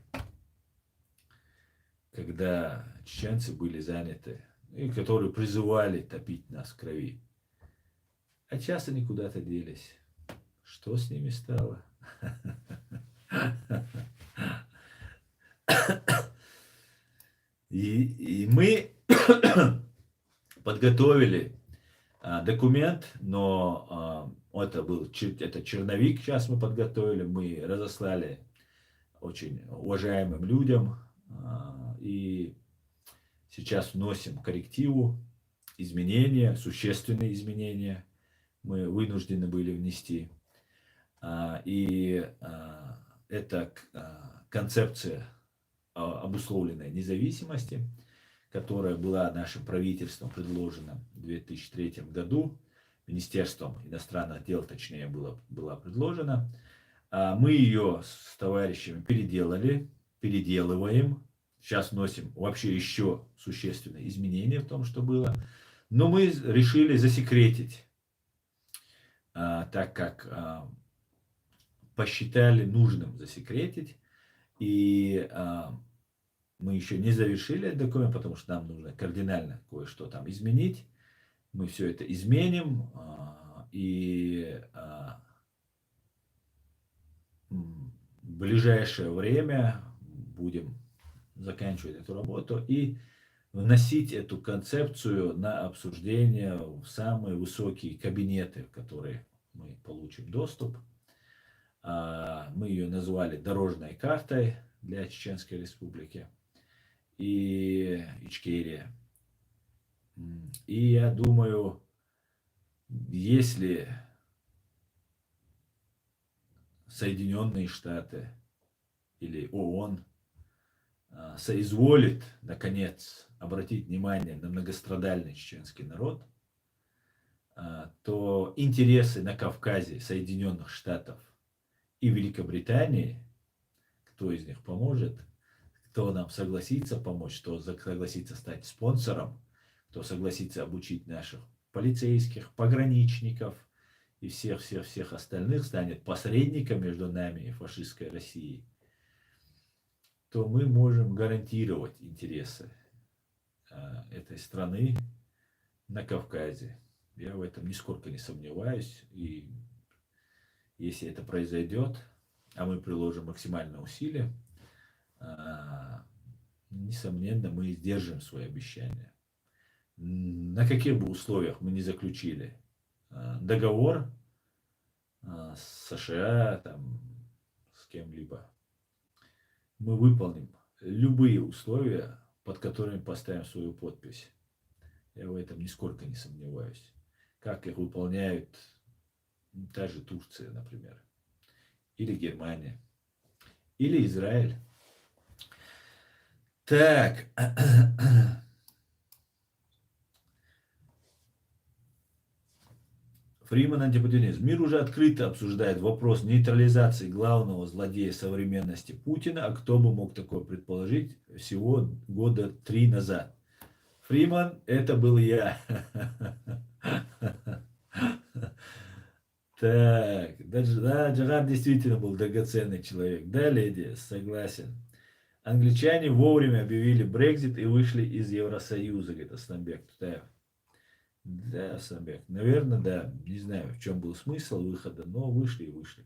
когда чеченцы были заняты, и которые призывали топить нас в крови. А сейчас они куда-то делись. Что с ними стало? И мы подготовили документ, но это был это черновик, сейчас мы подготовили, мы разослали очень уважаемым людям, и сейчас вносим коррективу, изменения, существенные изменения мы вынуждены были внести. И это концепция обусловленной независимости, которая была нашим правительством предложена в 2003 году, Министерством иностранных дел, точнее, была предложена. Мы ее с товарищами переделываем. Сейчас вносим вообще еще существенные изменения в том, что было. Но мы решили засекретить, так как посчитали нужным засекретить. И мы еще не завершили этот документ, потому что нам нужно кардинально кое-что там изменить. Мы все это изменим. И в ближайшее время будем заканчивать эту работу и вносить эту концепцию на обсуждение в самые высокие кабинеты, в которые мы получим доступ. Мы ее назвали дорожной картой для Чеченской Республики и Ичкерия. И я думаю, если Соединенные Штаты или ООН соизволит, наконец, обратить внимание на многострадальный чеченский народ, то интересы на Кавказе Соединенных Штатов и Великобритании, кто из них поможет, кто нам согласится помочь, кто согласится стать спонсором, кто согласится обучить наших полицейских, пограничников и всех остальных, станет посредником между нами и фашистской Россией, то мы можем гарантировать интересы этой страны на Кавказе. Я в этом нисколько не сомневаюсь. И если это произойдет, а мы приложим максимальные усилия, несомненно, мы сдержим свои обещания. На каких бы условиях мы не заключили договор с США, там, с кем-либо, мы выполним любые условия, под которыми поставим свою подпись. Я в этом нисколько не сомневаюсь. Как их выполняют та же Турция, например, или Германия, или Израиль. Так. Фриман антипутинизм. Мир уже открыто обсуждает вопрос нейтрализации главного злодея современности Путина. А кто бы мог такое предположить всего года 3 назад? Фриман, это был я. Так, да, Джагар действительно был драгоценный человек. Да, леди, согласен. Англичане вовремя объявили Брексит и вышли из Евросоюза, говорит Асланбек Тутаев. Да, Асланбек, наверное, да. Не знаю, в чем был смысл выхода, но вышли и вышли.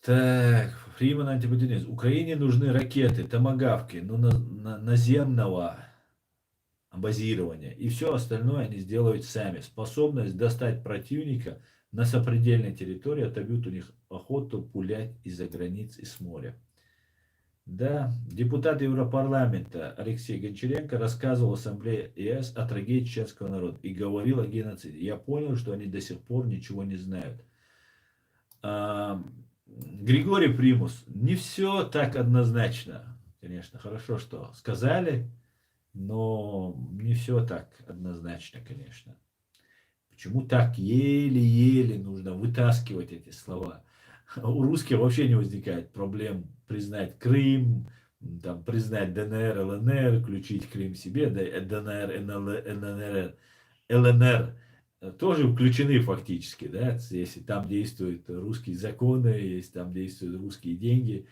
Так, Фриман антипутинизм. Украине нужны ракеты, томагавки, но наземного базирования. И все остальное они сделают сами. Способность достать противника на сопредельной территории отобьют у них охоту пулять из-за границ и с моря. Да, депутат Европарламента Алексей Гончаренко рассказывал в Ассамблее ЕС о трагедии чеченского народа и говорил о геноциде. Я понял, что они до сих пор ничего не знают. Григорий Примус, не все так однозначно. конечно, хорошо, что сказали, но не все так однозначно, конечно. Почему так еле-еле нужно вытаскивать эти слова? У русских вообще не возникает проблем признать Крым, там, признать ДНР, ЛНР, включить Крым себе, да, ДНР, НЛНР, ЛНР тоже включены фактически, да, если там действуют русские законы, если там действуют русские деньги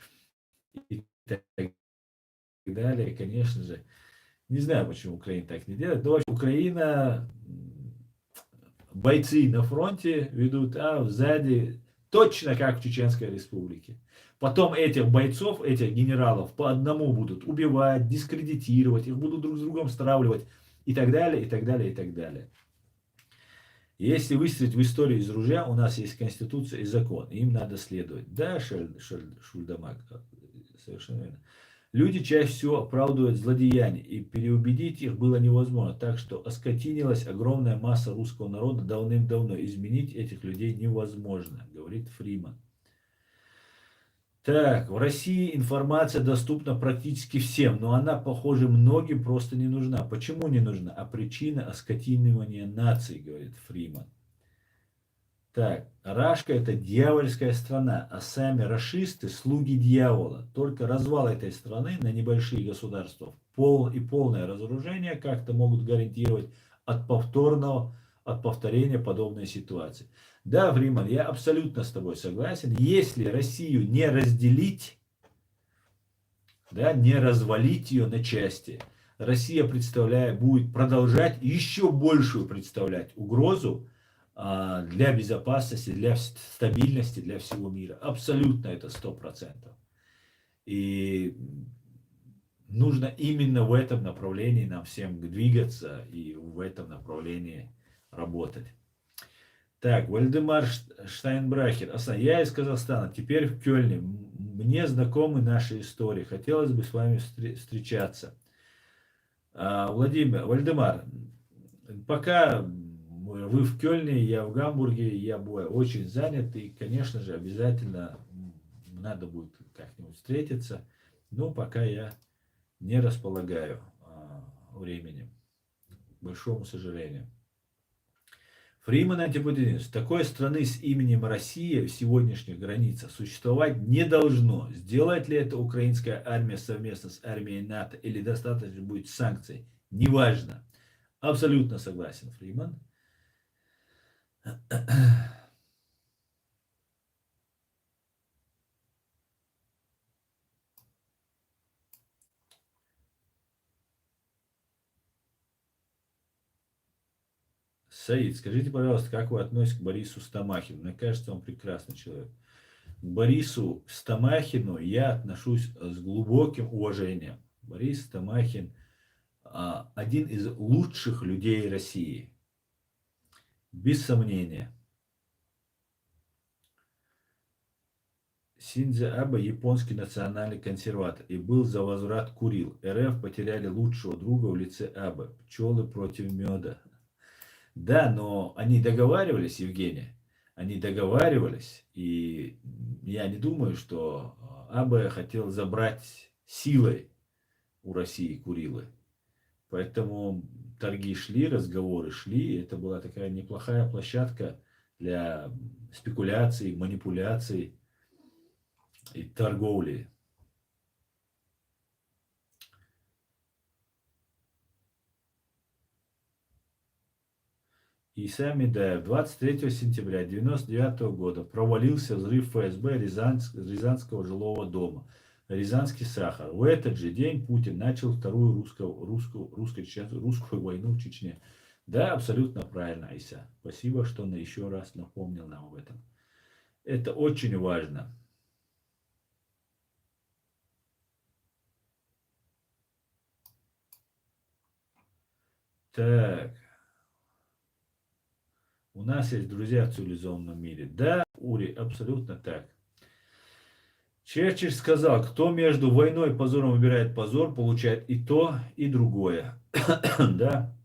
и так далее, конечно же. Не знаю, почему Украина так не делает, но вообще Украина, бойцы на фронте ведут, а сзади точно как в Чеченской Республике. Потом этих бойцов, этих генералов по одному будут убивать, дискредитировать, их будут друг с другом стравливать и так далее, и так далее, и так далее. Если выстрелить в историю из ружья, у нас есть конституция и закон, им надо следовать. Да, Шульдамак, совершенно верно. Люди чаще всего оправдывают злодеяния, и переубедить их было невозможно. Так что оскотинилась огромная масса русского народа давным-давно. Изменить этих людей невозможно, говорит Фриман. Так, в России информация доступна практически всем, но она, похоже, многим просто не нужна. Почему не нужна? А причина оскотинивания наций, говорит Фриман. Так, Рашка это дьявольская страна, а сами рашисты слуги дьявола. Только развал этой страны на небольшие государства и полное разоружение как-то могут гарантировать от повторения подобной ситуации. Да, Фриман, я абсолютно с тобой согласен. Если Россию не разделить, да, не развалить ее на части, Россия будет продолжать еще большую представлять угрозу для безопасности, для стабильности, для всего мира. Абсолютно это 100%. И нужно именно в этом направлении нам всем двигаться и в этом направлении работать. Так, Вальдемар Штайнбрахер. Я из Казахстана, теперь в Кёльне. Мне знакомы наши истории. Хотелось бы с вами встречаться. Вальдемар, пока вы в Кёльне, я в Гамбурге, я буду очень занят, и, конечно же, обязательно надо будет как-нибудь встретиться, но пока я не располагаю временем, к большому сожалению. Фриман Антипатинус. Такой страны с именем Россия в сегодняшних границах существовать не должно. Сделает ли это украинская армия совместно с армией НАТО или достаточно будет санкций? Неважно. Абсолютно согласен, Фриман. Саид, скажите, пожалуйста, как вы относитесь к Борису Стамахину? Мне кажется, он прекрасный человек. К Борису Стамахину я отношусь с глубоким уважением. Борис Стамахин один из лучших людей России. Без сомнения. Синдзо Абе японский национальный консерватор и был за возврат Курил. РФ потеряли лучшего друга в лице Абе. Пчелы против меда. Да, но они договаривались, Евгения. Они договаривались. И я не думаю, что Абе хотел забрать силой у России Курилы. Поэтому торги шли, разговоры шли. Это была такая неплохая площадка для спекуляций, манипуляций и торговли. Иса Медаев 23 сентября 1999 года провалился взрыв ФСБ Рязанского жилого дома. Рязанский сахар. В этот же день Путин начал вторую русскую войну в Чечне. Да, абсолютно правильно, Иса. Спасибо, что еще раз напомнил нам об этом. Это очень важно. Так. У нас есть друзья в цивилизованном мире. Да, Ури, абсолютно так. Черчилль сказал, кто между войной и позором выбирает позор, получает и то, и другое. Да.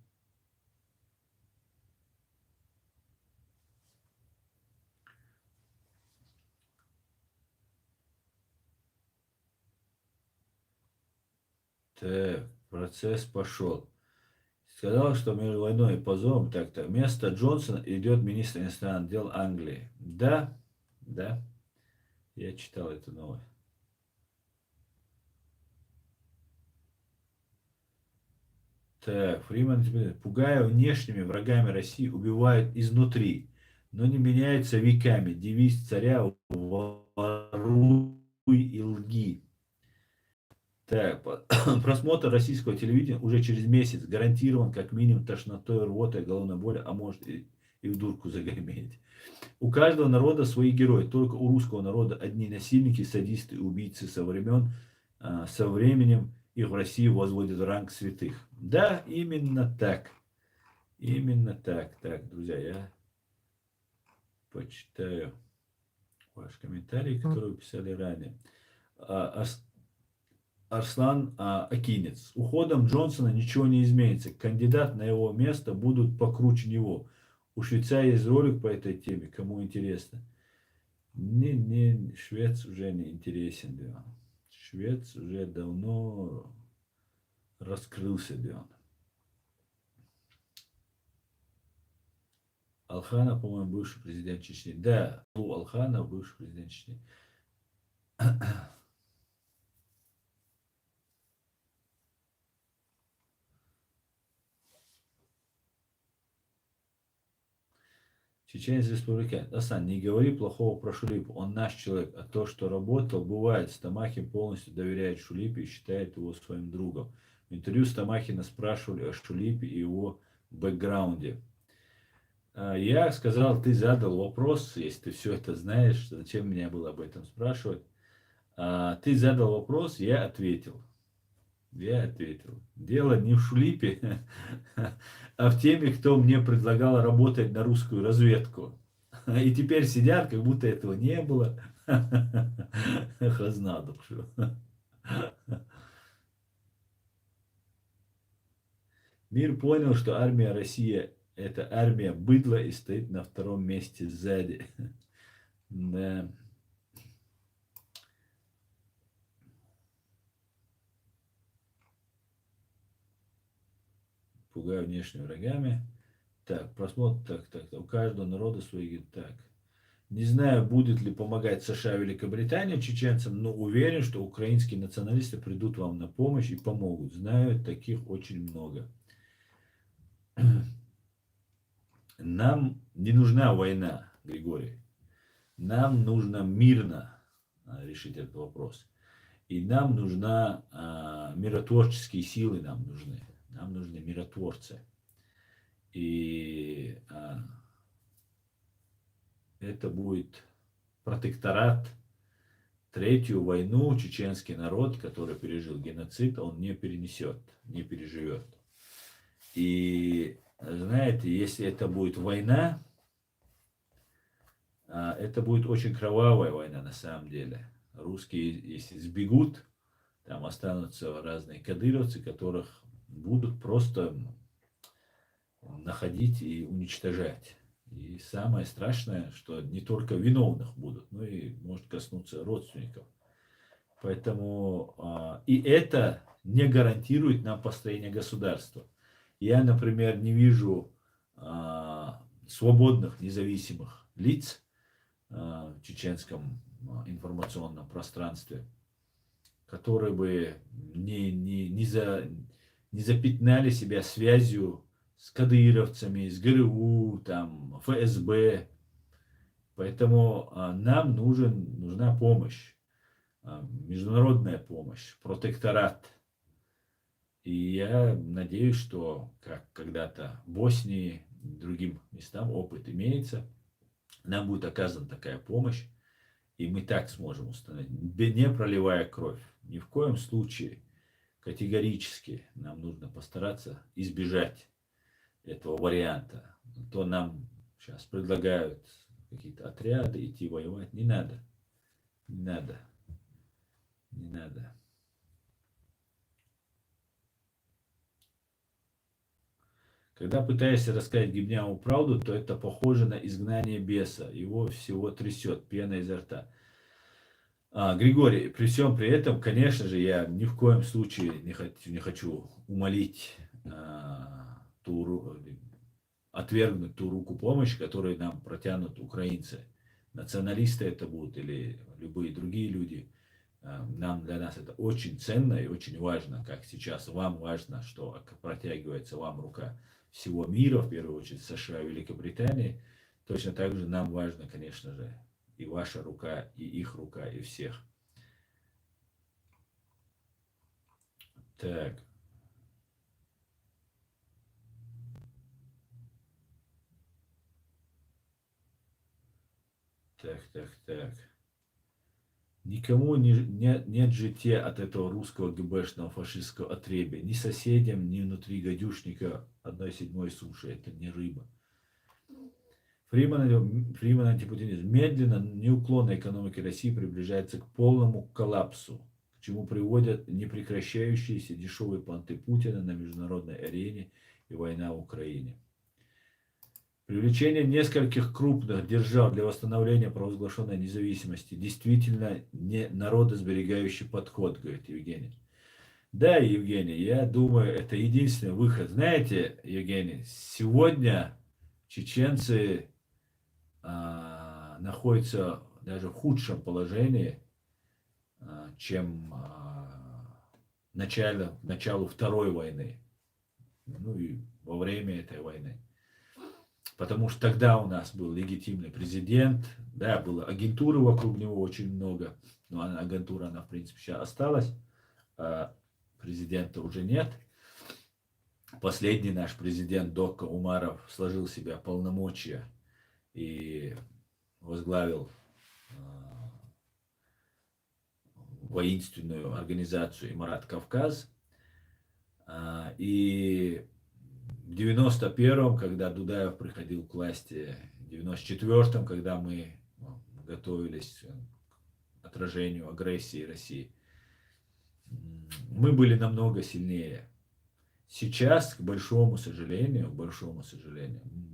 Так, процесс пошел. Сказал, что между войной и позором, так-то, вместо Джонсона идет министр иностранных дел Англии. Да, да, я читал эту новость. Так, Фриман, пугая внешними врагами России, убивают изнутри, но не меняются веками. Девиз царя «Воруй и лги». Так, просмотр российского телевидения уже через месяц гарантирован как минимум тошнотой, рвотой, головной болью, а может и в дурку загреметь. У каждого народа свои герои, только у русского народа одни насильники, садисты и убийцы со временем их в России возводят в ранг святых. Да, именно так. Именно так. Так, друзья, я почитаю ваш комментарий, который вы писали ранее. Арслан Акинец. С уходом Джонсона ничего не изменится. Кандидат на его место будут покруче него. У швеца есть ролик по этой теме, кому интересно. Не, швец уже не интересен, да. Швец уже давно раскрылся, да. Алханов, по-моему, бывший президент Чечни. Да, Алханов, бывший президент Чечни. Чеченец республиканец. Асан, не говори плохого про Шулипа. Он наш человек. А то, что работал, бывает. Стамахин полностью доверяет Шулипе и считает его своим другом. В интервью Стамахина спрашивали о Шулипе и его бэкграунде. Я сказал, ты задал вопрос, если ты все это знаешь, зачем меня было об этом спрашивать. Ты задал вопрос, я ответил. Я ответил. Дело не в Шулипе, а в теме, кто мне предлагал работать на русскую разведку. И теперь сидят, как будто этого не было. Хазнадук. Мир понял, что армия Россия это армия быдла и стоит на втором месте сзади. Да. Пугаю внешними врагами. Так, просмотр, так. У каждого народа свои. Так. Не знаю, будет ли помогать США и Великобритания чеченцам, но уверен, что украинские националисты придут вам на помощь и помогут. Знаю, таких очень много. Нам не нужна война, Григорий. Нам нужно мирно решить этот вопрос. И нам нужна миротворческие силы, нам нужны. Нам нужны миротворцы. И это будет протекторат. Третью войну чеченский народ, который пережил геноцид, он не перенесет, не переживет. И знаете, если это будет война, это будет очень кровавая война на самом деле. Русские, если сбегут, там останутся разные кадыровцы, которых будут просто находить и уничтожать. И самое страшное, что не только виновных будут, но и может коснуться родственников. Поэтому и это не гарантирует нам построение государства. Я, например, не вижу свободных, независимых лиц в чеченском информационном пространстве, которые бы не запятнали себя связью с кадыровцами, с ГРУ, там, ФСБ. Поэтому нам нужна помощь, международная помощь, протекторат. И я надеюсь, что как когда-то в Боснии, другим местам опыт имеется, нам будет оказана такая помощь, и мы так сможем установить, не проливая кровь. Ни в коем случае, категорически нам нужно постараться избежать этого варианта. То нам сейчас предлагают какие-то отряды идти воевать. Не надо. Не надо. Не надо. Когда пытаешься рассказать Гибняву правду, то это похоже на изгнание беса. Его всего трясет, пена изо рта. Григорий, при всем при этом, конечно же, я ни в коем случае не хочу умолить, отвергнуть ту руку помощи, которую нам протянут украинцы. Националисты это будут или любые другие люди. Для нас это очень ценно и очень важно, как сейчас вам важно, что протягивается вам рука всего мира, в первую очередь США и Великобритании. Точно так же нам важно, конечно же, и ваша рука, и их рука, и всех. Так. Так. Никому нет житья от этого русского ГБшного фашистского отребия. Ни соседям, ни внутри гадюшника 1/7 суши. Это не рыба. Фриман антипутинизм. Медленно, неуклонно экономика России приближается к полному коллапсу, к чему приводят непрекращающиеся дешевые понты Путина на международной арене и война в Украине. Привлечение нескольких крупных держав для восстановления провозглашенной независимости действительно не народосберегающий подход, говорит Евгений. Да, Евгений, я думаю, это единственный выход. Знаете, Евгений, сегодня чеченцы находятся даже в худшем положении, чем началу Второй войны, ну и во время этой войны. Потому что тогда у нас был легитимный президент, да, было агентуры вокруг него очень много, но агентура, она в принципе сейчас осталась, а президента уже нет. Последний наш президент Докко Умаров сложил в себя полномочия и возглавил воинственную организацию Имарат Кавказ. И в 91-м, когда Дудаев приходил к власти, в 94-м, когда мы готовились к отражению агрессии России, мы были намного сильнее. Сейчас, к большому сожалению,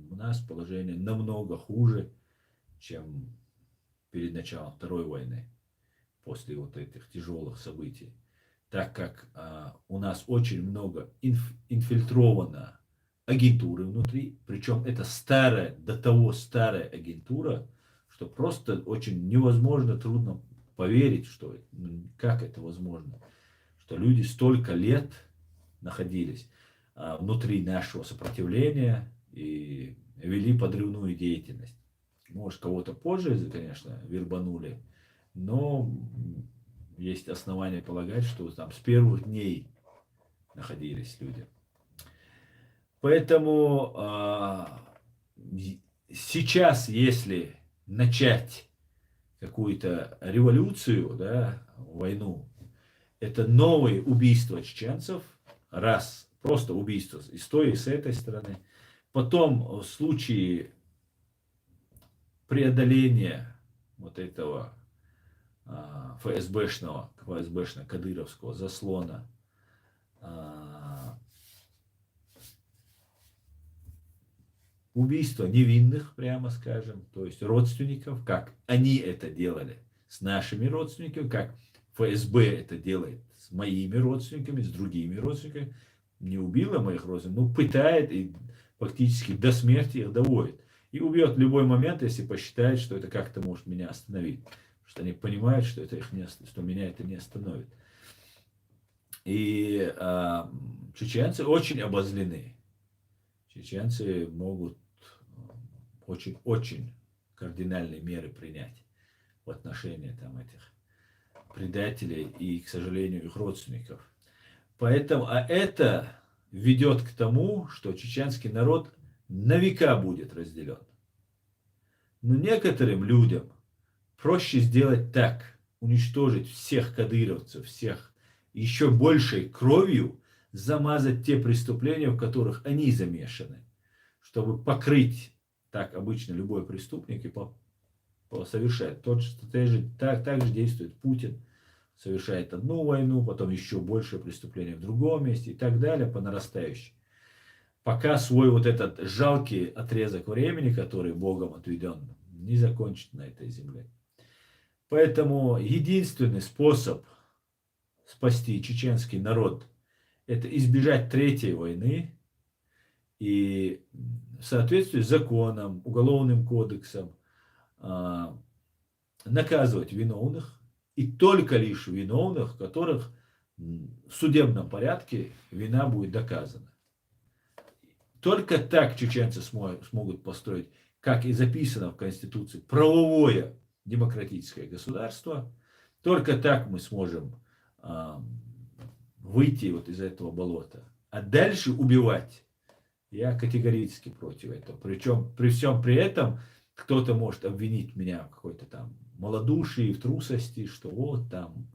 у нас положение намного хуже, чем перед началом Второй войны, после вот этих тяжелых событий. Так как у нас очень много инфильтровано агентуры внутри, причем это старая, до того старая агентура, что просто очень невозможно, трудно поверить, что как это возможно, что люди столько лет находились внутри нашего сопротивления и вели подрывную деятельность. Может, кого-то позже, конечно, вербанули, но есть основания полагать, что там с первых дней находились люди. Поэтому сейчас, если начать какую-то революцию, да, войну, это новые убийства чеченцев, раз, просто убийство и с той, и с этой стороны. Потом в случае преодоления вот этого ФСБшно-кадыровского заслона, убийство невинных, прямо скажем, то есть родственников, как они это делали с нашими родственниками, как ФСБ это делает с моими родственниками, с другими родственниками, не убила моих родственников, но пытает и фактически до смерти их доводит. И убьет в любой момент, если посчитает, что это как-то может меня остановить. Потому что они понимают, что, что меня это не остановит. И чеченцы очень обозлены. Чеченцы могут очень кардинальные меры принять в отношении там, этих предателей и, к сожалению, их родственников. Поэтому, это ведет к тому, что чеченский народ на века будет разделен. Но некоторым людям проще сделать так, уничтожить всех кадыровцев, всех еще большей кровью, замазать те преступления, в которых они замешаны, чтобы покрыть, так обычно любой преступник и совершает. Так же действует Путин, совершает одну войну, потом еще большее преступление в другом месте и так далее по нарастающей. Пока свой вот этот жалкий отрезок времени, который Богом отведен, не закончит на этой земле. Поэтому единственный способ спасти чеченский народ — это избежать третьей войны и в соответствии с законом, уголовным кодексом а, наказывать виновных, и только лишь виновных, которых в судебном порядке вина будет доказана. Только так чеченцы смогут построить, как и записано в Конституции, правовое демократическое государство. Только так мы сможем выйти вот из этого болота. А дальше убивать я категорически против этого. Причем при всем при этом кто-то может обвинить меня в какой-то там малодушии, в трусости, что вот там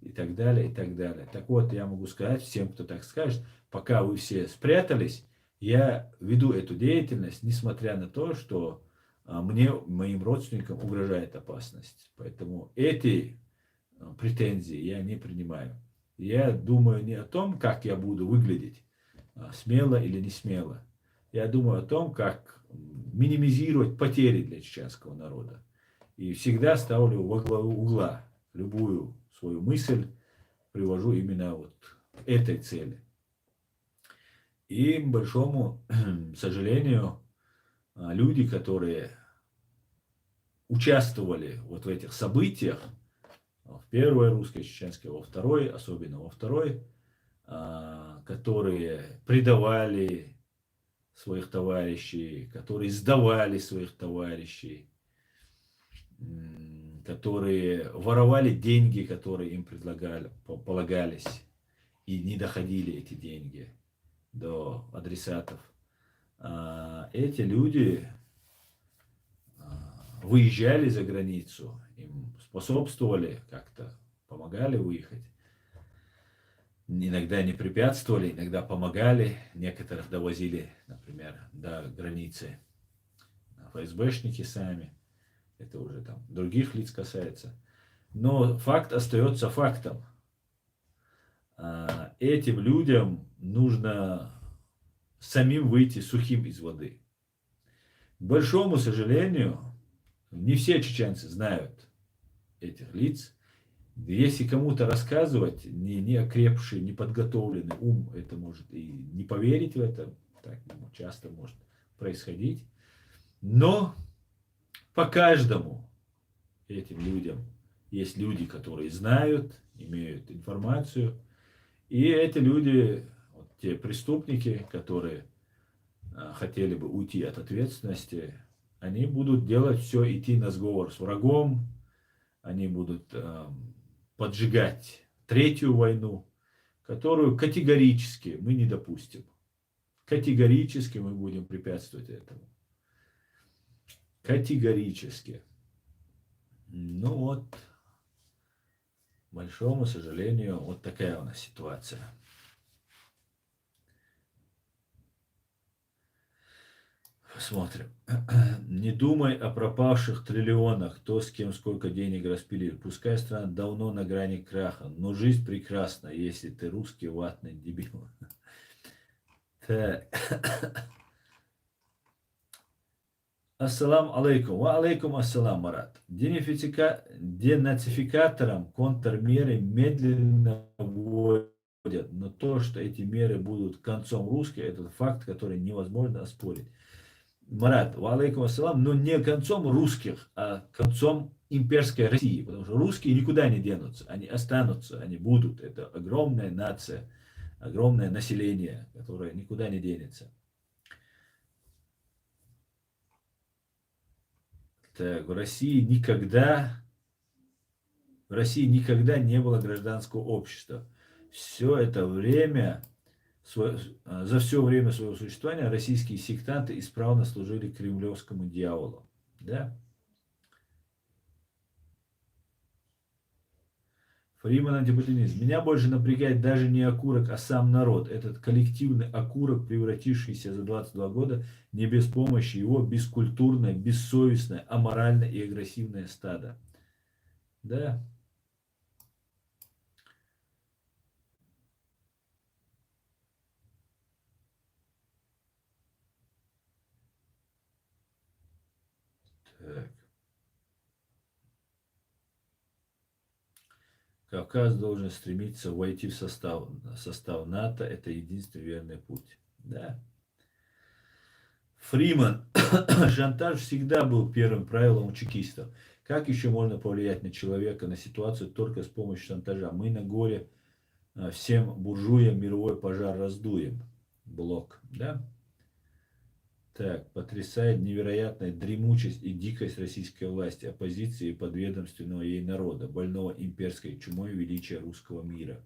и так далее, и так далее. Так вот, я могу сказать всем, кто так скажет, пока вы все спрятались, я веду эту деятельность, несмотря на то, что мне, моим родственникам угрожает опасность. Поэтому эти претензии я не принимаю. Я думаю не о том, как я буду выглядеть, смело или не смело. Я думаю о том, как минимизировать потери для чеченского народа. И всегда ставлю во главу угла любую свою мысль, привожу именно вот к этой цели. И, к большому сожалению, люди, которые участвовали вот в этих событиях, в первой русской чеченской, во второй, особенно во второй, которые предавали своих товарищей, которые сдавали своих товарищей, которые воровали деньги, которые им полагались, и не доходили эти деньги до адресатов. Эти люди выезжали за границу, им способствовали как-то, помогали выехать. Иногда не препятствовали, иногда помогали. Некоторых довозили, например, до границы ФСБшники сами. Это уже там других лиц касается. Но факт остается фактом. Этим людям нужно самим выйти сухим из воды. К большому сожалению, не все чеченцы знают этих лиц. Если кому-то рассказывать, не окрепший, не подготовленный ум, это может и не поверить в это, так часто может происходить. Но по каждому этим людям есть люди, которые знают, имеют информацию. И эти люди, вот те преступники, которые хотели бы уйти от ответственности, они будут делать все, идти на сговор с врагом, они будут поджигать третью войну, которую категорически мы не допустим. Категорически мы будем препятствовать этому. Категорически. Ну вот, к большому сожалению, вот такая у нас ситуация. Посмотрим. Не думай о пропавших триллионах, кто с кем сколько денег распилил. Пускай страна давно на грани краха, но жизнь прекрасна, если ты русский ватный дебил. Так. Ассалам алейкум. Ва алейкум ассалам, Марат. Денацификатором контрмеры медленно вводят, но то, что эти меры будут концом русских, это факт, который невозможно оспорить. Марат, ва алейкум ассалам, но не концом русских, а концом имперской России, потому что русские никуда не денутся, они останутся, они будут. Это огромная нация, огромное население, которое никуда не денется. Так, в России никогда не было гражданского общества. Все это время, за все время своего существования российские сектанты исправно служили кремлевскому дьяволу. Да? Фриман антипутинизм. Меня больше напрягает даже не окурок, а сам народ. Этот коллективный окурок, превратившийся за 22 года не без помощи его бескультурное, бессовестное, аморальное и агрессивное стадо. Да. Так. Кавказ должен стремиться войти в состав НАТО. Это единственный верный путь. Да. Фриман. Шантаж всегда был первым правилом у чекистов. Как еще можно повлиять на человека, на ситуацию только с помощью шантажа? Мы на горе всем буржуям мировой пожар раздуем. Блок. Да? Так, потрясает невероятная дремучесть и дикость российской власти, оппозиции и подведомственного ей народа, больного имперской чумой величия русского мира.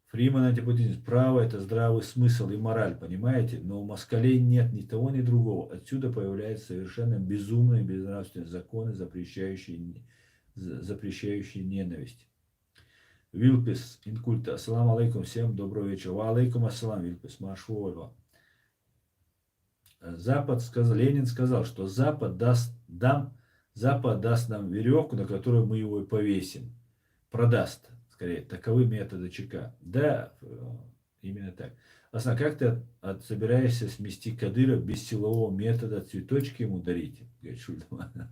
Фриман антипутинизм. Право – это здравый смысл и мораль, понимаете? Но у москалей нет ни того, ни другого. Отсюда появляются совершенно безумные, безнравственные законы, запрещающие ненависть. Вилпис, инкульта. Ассаламу алейкум, всем доброго вечера. Ва алейкум ассалам, Вилпис, машуэва. Ленин сказал, что Запад даст нам веревку, на которую мы его и повесим. Продаст, скорее, таковы методы ЧК. Да, именно так. Асна, как ты собираешься смести Кадырова без силового метода, цветочки ему дарить? Говорит Шульдман.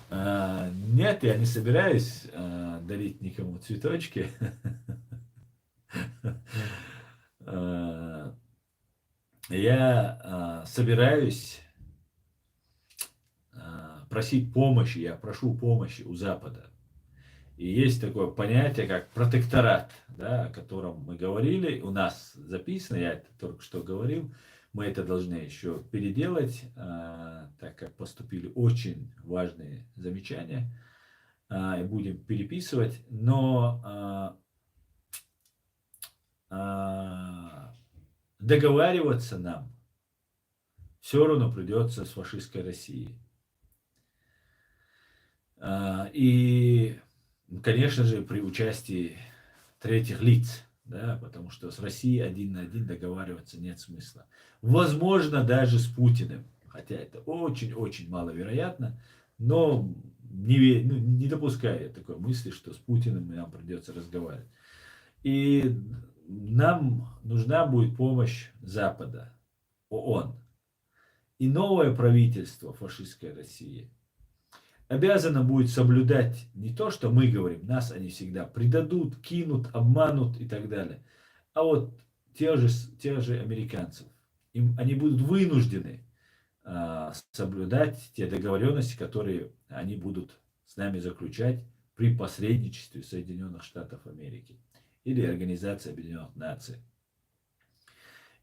Нет, я не собираюсь дарить никому цветочки. Я собираюсь просить помощи, я прошу помощи у Запада. И есть такое понятие, как протекторат, да, о котором мы говорили, у нас записано, я это только что говорил, мы это должны еще переделать, так как поступили очень важные замечания, и будем переписывать, но договариваться нам все равно придется с фашистской Россией. И, конечно же, при участии третьих лиц, да, потому что с Россией один на один договариваться нет смысла. Возможно, даже с Путиным, хотя это очень-очень маловероятно, но не допускаю такой мысли, что с Путиным нам придется разговаривать. И нам нужна будет помощь Запада, ООН. И новое правительство фашистской России обязано будет соблюдать не то, что мы говорим, нас они всегда предадут, кинут, обманут и так далее, а вот тех же американцев. Они будут вынуждены соблюдать те договоренности, которые они будут с нами заключать при посредничестве Соединенных Штатов Америки или Организации Объединенных Наций.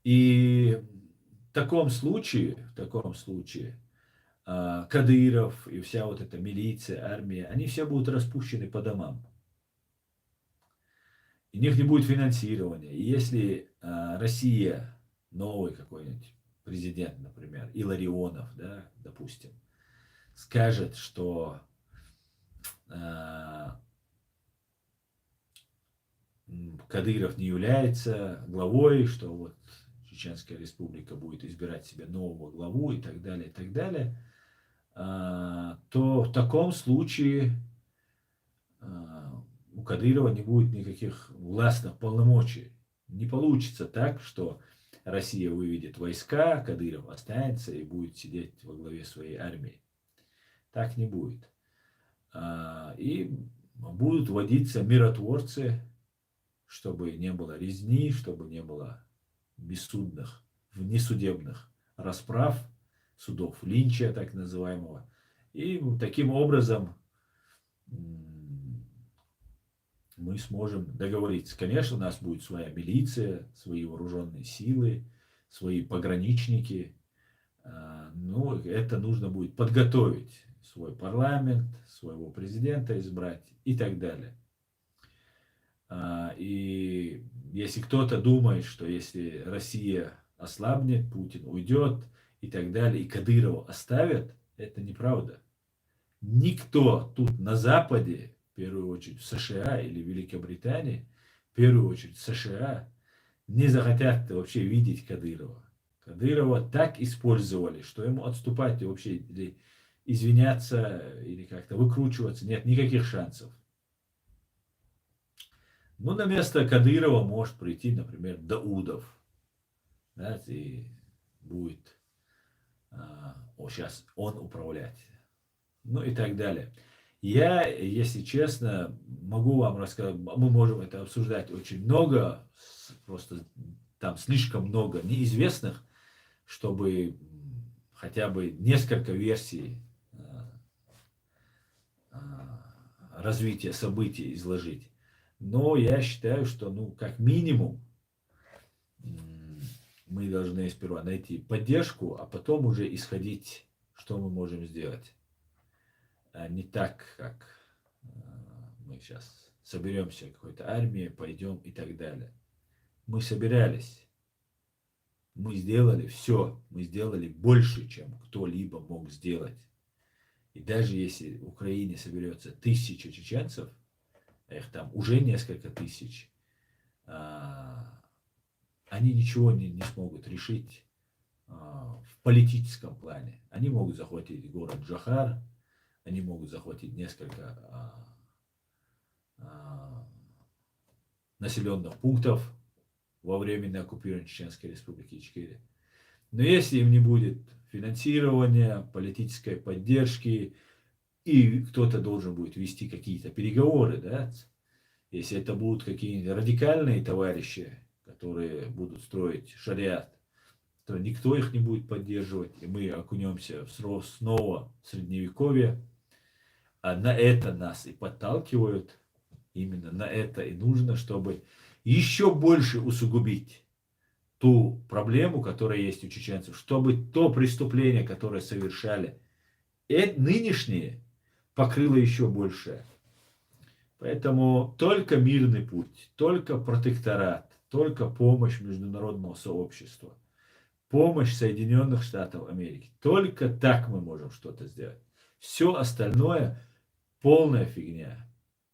И в таком случае Кадыров и вся вот эта милиция, армия, они все будут распущены по домам. У них не будет финансирования. И если Россия, новый какой-нибудь президент, например, Илларионов, да, допустим, скажет, что Кадыров не является главой, что вот Чеченская Республика будет избирать себе нового главу и так далее, то в таком случае у Кадырова не будет никаких властных полномочий. Не получится так, что Россия выведет войска, Кадыров останется и будет сидеть во главе своей армии. Так не будет. И будут вводиться миротворцы, чтобы не было резни, чтобы не было бессудных, внесудебных расправ, судов линча так называемого. И таким образом мы сможем договориться. Конечно, у нас будет своя милиция, свои вооруженные силы, свои пограничники. Но это нужно будет подготовить. Свой парламент, своего президента избрать и так далее. И если кто-то думает, что если Россия ослабнет, Путин уйдет и так далее, и Кадырова оставят, это неправда. Никто тут на Западе, в первую очередь в США или Великобритании, в первую очередь в США, не захотят вообще видеть Кадырова. Кадырова так использовали, что ему отступать вообще или извиняться, или как-то выкручиваться нет никаких шансов. Ну, на место Кадырова может прийти, например, Даудов. Да, и будет сейчас он управлять. Ну и так далее. Я, если честно, могу вам рассказать, мы можем это обсуждать очень много, просто там слишком много неизвестных, чтобы хотя бы несколько версий развития событий изложить. Но я считаю, что, ну, как минимум, мы должны сперва найти поддержку, а потом уже исходить, что мы можем сделать. А не так, как мы сейчас соберемся какой-то армией, пойдем и так далее. Мы собирались, мы сделали все, мы сделали больше, чем кто-либо мог сделать. И даже если в Украине соберется 1000 чеченцев, а их там уже несколько тысяч, они ничего не смогут решить в политическом плане. Они могут захватить город Джохар, они могут захватить несколько населенных пунктов во временно оккупированной Чеченской Республики Ичкерия. Но если им не будет финансирования, политической поддержки, и кто-то должен будет вести какие-то переговоры, да, если это будут какие-нибудь радикальные товарищи, которые будут строить шариат, то никто их не будет поддерживать, и мы окунемся снова в средневековье. А на это нас и подталкивают, именно на это и нужно, чтобы еще больше усугубить ту проблему, которая есть у чеченцев, чтобы то преступление, которое совершали нынешние, покрыло еще большее. Поэтому только мирный путь, только протекторат, только помощь международного сообщества, помощь Соединенных Штатов Америки. Только так мы можем что-то сделать. Все остальное полная фигня.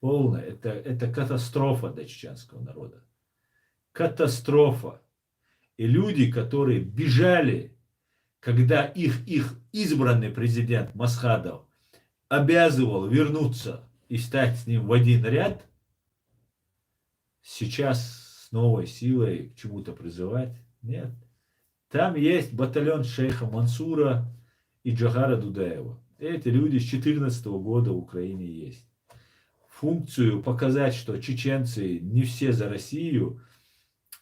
Полная. Это катастрофа для чеченского народа. Катастрофа. И люди, которые бежали, когда их избранный президент Масхадов обязывал вернуться и стать с ним в один ряд, сейчас с новой силой к чему-то призывать? Нет. Там есть батальон шейха Мансура и Джохара Дудаева. Эти люди с 2014 года в Украине есть. Функцию показать, что чеченцы не все за Россию,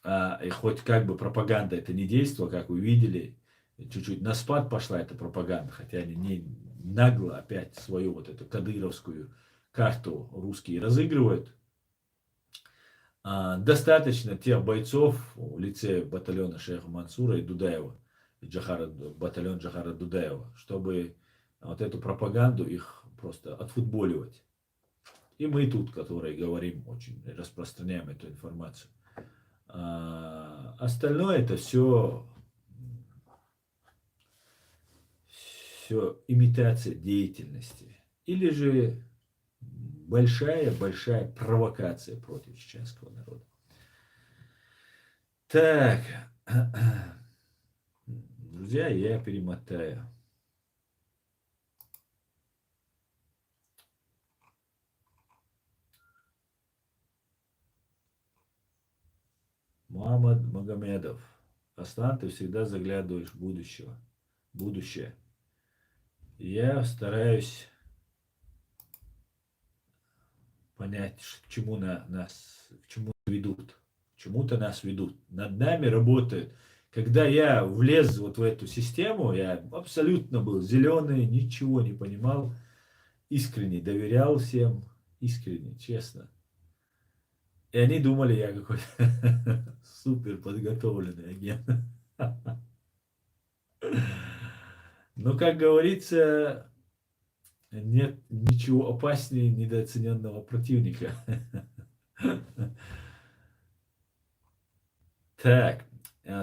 и хоть как бы пропаганда это не действовала, как вы видели, чуть-чуть на спад пошла эта пропаганда, хотя они не нагло опять свою вот эту кадыровскую карту русские разыгрывают. Достаточно тех бойцов в лице батальона шейха Мансура и Дудаева, батальон Джохара Дудаева, чтобы вот эту пропаганду их просто отфутболивать. И мы тут, которые говорим, очень распространяем эту информацию. Остальное это все имитация деятельности. Или же большая провокация против чеченского народа. Так, друзья, я перемотаю. Мухаммад Магомедов. Аслан, ты всегда заглядываешь в будущее. Я стараюсь понять, к чему ведут. К чему-то нас ведут. Над нами работают. Когда я влез вот в эту систему, я абсолютно был зеленый, ничего не понимал, искренне доверял всем, искренне, честно. И они думали, я какой-то супер подготовленный агент. Но, как говорится, нет ничего опаснее недооцененного противника. Так,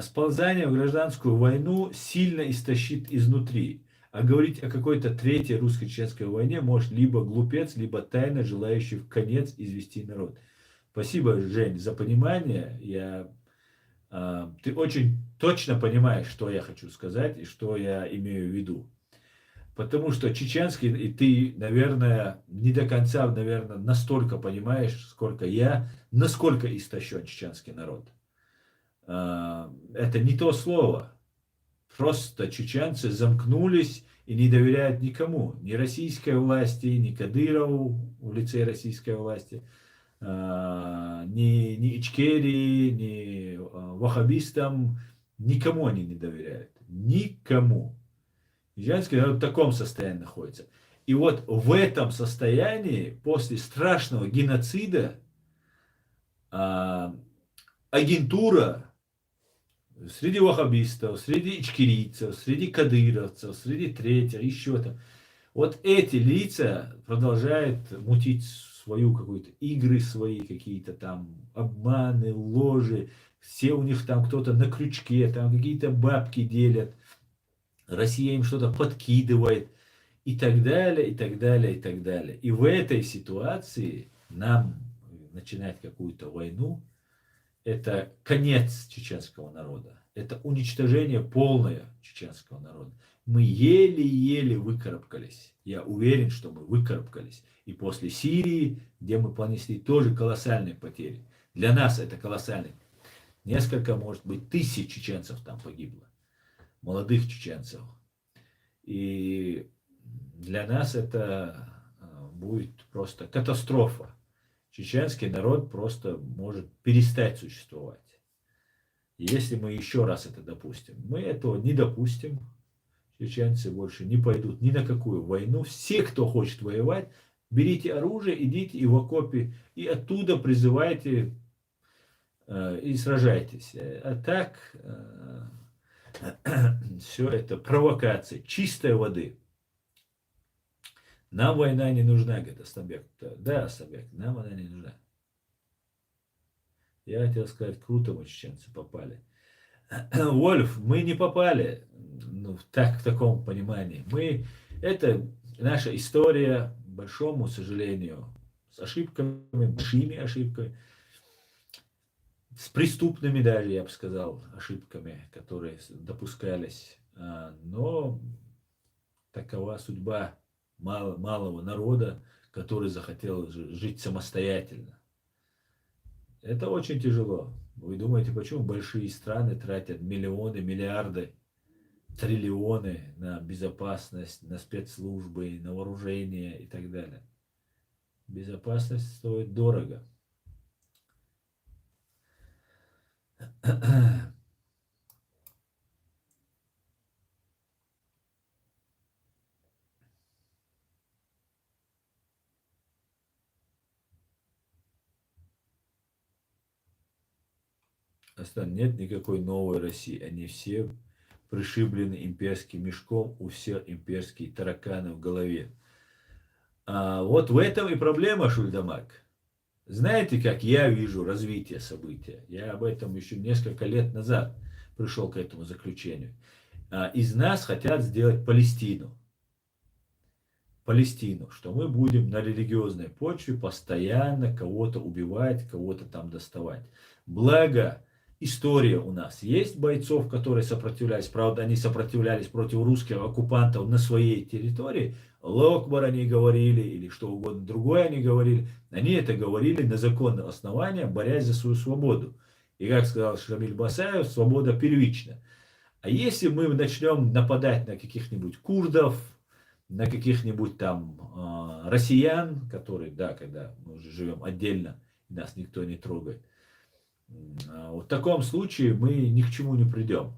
сползание в гражданскую войну сильно истощит изнутри. А говорить о какой-то третьей русско-чеченской войне может либо глупец, либо тайно желающий в конец извести народ. Спасибо, Жень, за понимание. Ты очень точно понимаешь, что я хочу сказать и что я имею в виду. Потому что чеченский, и ты, наверное, не до конца, наверное, настолько понимаешь, сколько я, насколько истощен чеченский народ. Это не то слово. Просто чеченцы замкнулись и не доверяют никому, ни российской власти, ни Кадырову в лице российской власти, ни Ичкерии, ни ваххабистам, никому они не доверяют, никому. Ижанский народ в таком состоянии находится. И вот в этом состоянии, после страшного геноцида, агентура среди ваххабистов, среди ичкерийцев, среди кадыровцев, среди третьих, еще там, вот эти лица продолжают мутить свою какую-то игры свои, какие-то там обманы, ложи, все у них там кто-то на крючке, там какие-то бабки делят, Россия им что-то подкидывает и так далее, и так далее, и так далее. И в этой ситуации нам начинать какую-то войну, это конец чеченского народа. Это уничтожение полное чеченского народа. Мы еле-еле выкарабкались. Я уверен, что мы выкарабкались. И после Сирии, где мы понесли тоже колоссальные потери. Для нас это колоссальные. Несколько, может быть, тысяч чеченцев там погибло. Молодых чеченцев. И для нас это будет просто катастрофа. Чеченский народ просто может перестать существовать. Если мы еще раз это допустим. Мы этого не допустим. Чеченцы больше не пойдут ни на какую войну. Все, кто хочет воевать, берите оружие, идите и в окопе, и оттуда призывайте и сражайтесь. А так все это провокация чистой воды. Нам война не нужна, говорит Асланбек. Да, Асланбек, нам она не нужна. Я хотел сказать, круто мы, чеченцы, попали. Вольф, мы не попали, ну, в таком понимании. Это наша история, к большому сожалению, с ошибками, большими ошибками, с преступными даже, я бы сказал, ошибками, которые допускались. Но такова судьба малого народа, который захотел жить самостоятельно. Это очень тяжело. Вы думаете, почему большие страны тратят миллионы, миллиарды, триллионы на безопасность, на спецслужбы, на вооружение и так далее? Безопасность стоит дорого. Нет никакой новой России. Они все пришиблены имперским мешком, у всех имперские тараканы в голове. Вот в этом и проблема, Шульдамак. Знаете, как я вижу развитие события? Я об этом еще несколько лет назад пришел к этому заключению. Из нас хотят сделать Палестину. Палестину, что мы будем на религиозной почве постоянно кого-то убивать, кого-то там доставать. Благо, история у нас есть бойцов, которые сопротивлялись. Правда, они сопротивлялись против русских оккупантов на своей территории. Локбар они говорили, или что угодно другое они говорили. Они это говорили на законных основаниях, борясь за свою свободу. И как сказал Шамиль Басаев, свобода первична. А если мы начнем нападать на каких-нибудь курдов, на каких-нибудь там россиян, которые, да, когда мы уже живем отдельно, нас никто не трогает, в таком случае мы ни к чему не придем.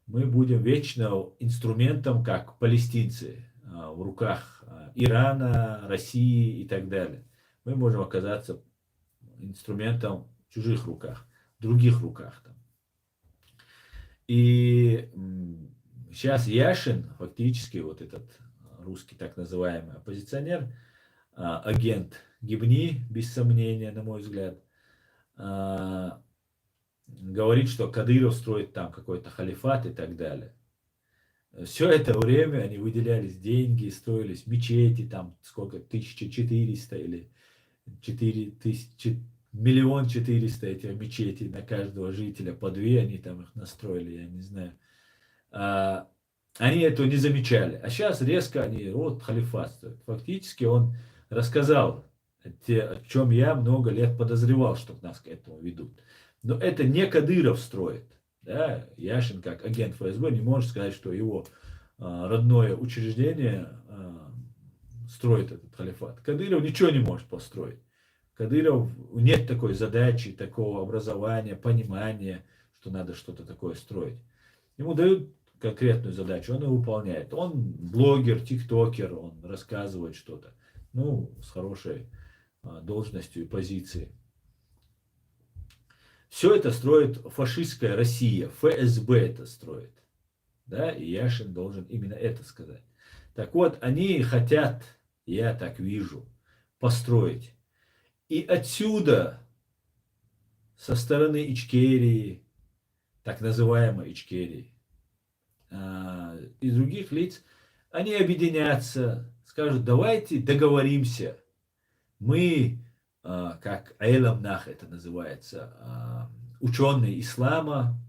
Мы будем вечно инструментом, как палестинцы, в руках Ирана, России и так далее. Мы можем оказаться инструментом в чужих руках, в других руках. Там. И сейчас Яшин, фактически вот этот русский так называемый оппозиционер, агент Гибни, без сомнения, на мой взгляд, говорит, что Кадыров строит там какой-то халифат и так далее. Все это время они выделялись деньги, строились мечети, там сколько, 1400 или 4000, 1 400 000 этих мечетей на каждого жителя, по 2 они там их настроили, я не знаю. Они этого не замечали. А сейчас резко они, вот халифат строят. Фактически он рассказал, о чем я много лет подозревал, что нас к этому ведут. Но это не Кадыров строит. Да? Яшин, как агент ФСБ, не может сказать, что его родное учреждение строит этот халифат. Кадыров ничего не может построить. Кадыров, нет такой задачи, такого образования, понимания, что надо что-то такое строить. Ему дают конкретную задачу, он ее выполняет. Он блогер, тиктокер, он рассказывает что-то. Ну, с хорошей должностью и позицией. Все это строит фашистская Россия, ФСБ это строит. Да, и Яшин должен именно это сказать. Так вот, они хотят, я так вижу, построить. И отсюда, со стороны Ичкерии, так называемой Ичкерии, и других лиц, они объединятся, скажут, давайте договоримся. Мы, как Эйлам Нах это называется, ученые ислама,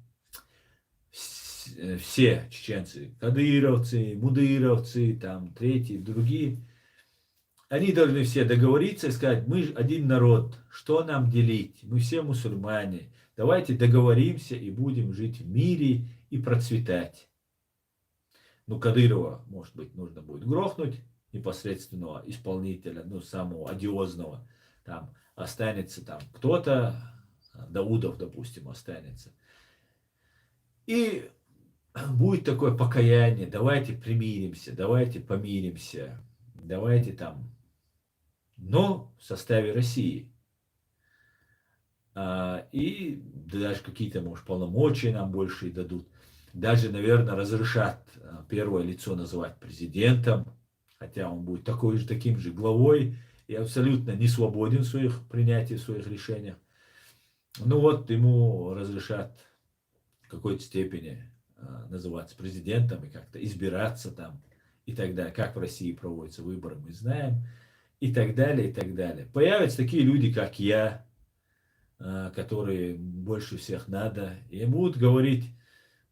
все чеченцы, кадыровцы, мудыровцы, там, третьи, другие, они должны все договориться и сказать, мы один народ, что нам делить, мы все мусульмане, давайте договоримся и будем жить в мире и процветать. Ну, Кадырова, может быть, нужно будет грохнуть, непосредственного исполнителя, ну, самого одиозного, там останется там кто-то, Даудов, допустим, останется. И будет такое покаяние, давайте примиримся, давайте помиримся, давайте там, но в составе России. И даже какие-то, может, полномочия нам больше дадут. Даже, наверное, разрешат первое лицо называть президентом, хотя он будет таким же главой и абсолютно не свободен в своих принятиях, в своих решениях. Ну вот, ему разрешат в какой-то степени называться президентом и как-то избираться там и так далее. Как в России проводятся выборы, мы знаем. И так далее, и так далее. Появятся такие люди, как я, которые больше всех надо, и будут говорить,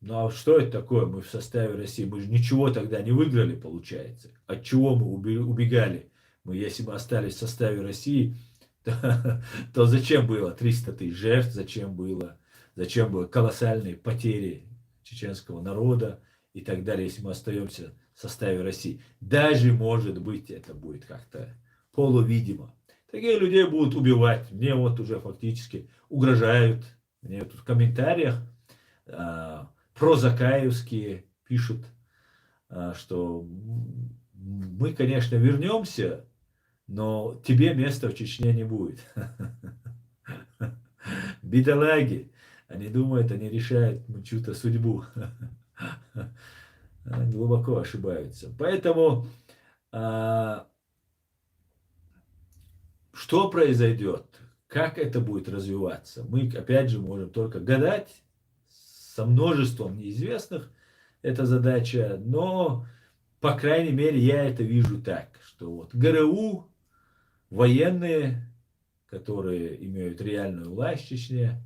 ну а что это такое, мы в составе России, мы же ничего тогда не выиграли, получается. От чего мы убегали? Мы, если бы остались в составе России, то зачем было 300 тысяч жертв, зачем было колоссальные потери чеченского народа и так далее, если мы остаемся в составе России. Даже, может быть, это будет как-то полувидимо. Таких людей будут убивать. Мне вот уже фактически угрожают. Мне тут в комментариях прозакаевские пишут, что мы, конечно, вернемся, но тебе места в Чечне не будет. Бедолаги. Они думают, они решают чью-то судьбу. Глубоко ошибаются. Поэтому что произойдет? Как это будет развиваться? Мы, опять же, можем только гадать со множеством неизвестных. Это задача. Но, по крайней мере, я это вижу так, что вот ГРУ, военные, которые имеют реальную власть в Чечне,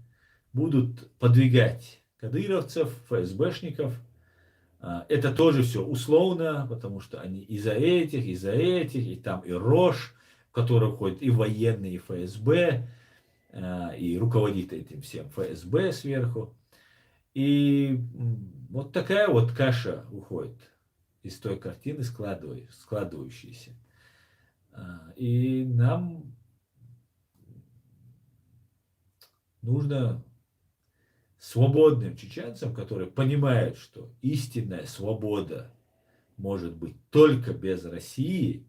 будут подвигать кадыровцев, ФСБшников. Это тоже все условно, потому что они из-за этих, и там и Рош, в который входит и военные, и ФСБ, и руководит этим всем ФСБ сверху. И вот такая вот каша уходит из той картины, складывающейся. И нам нужно свободным чеченцам, которые понимают, что истинная свобода может быть только без России,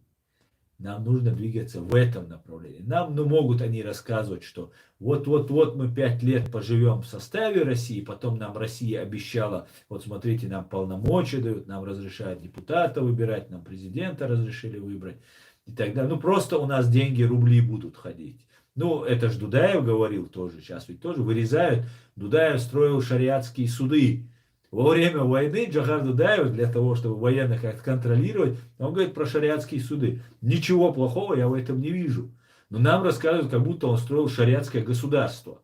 нам нужно двигаться в этом направлении. Нам, могут они рассказывать, что вот мы 5 лет поживем в составе России, потом нам Россия обещала, вот смотрите, нам полномочия дают, нам разрешают депутата выбирать, нам президента разрешили выбрать и так далее. Ну просто у нас деньги, рубли будут ходить. Ну это же Дудаев говорил тоже, сейчас ведь тоже вырезают. Дудаев строил шариатские суды. Во время войны Джохар Дудаев, для того, чтобы военных как-то контролировать, он говорит про шариатские суды. Ничего плохого я в этом не вижу. Но нам рассказывают, как будто он строил шариатское государство.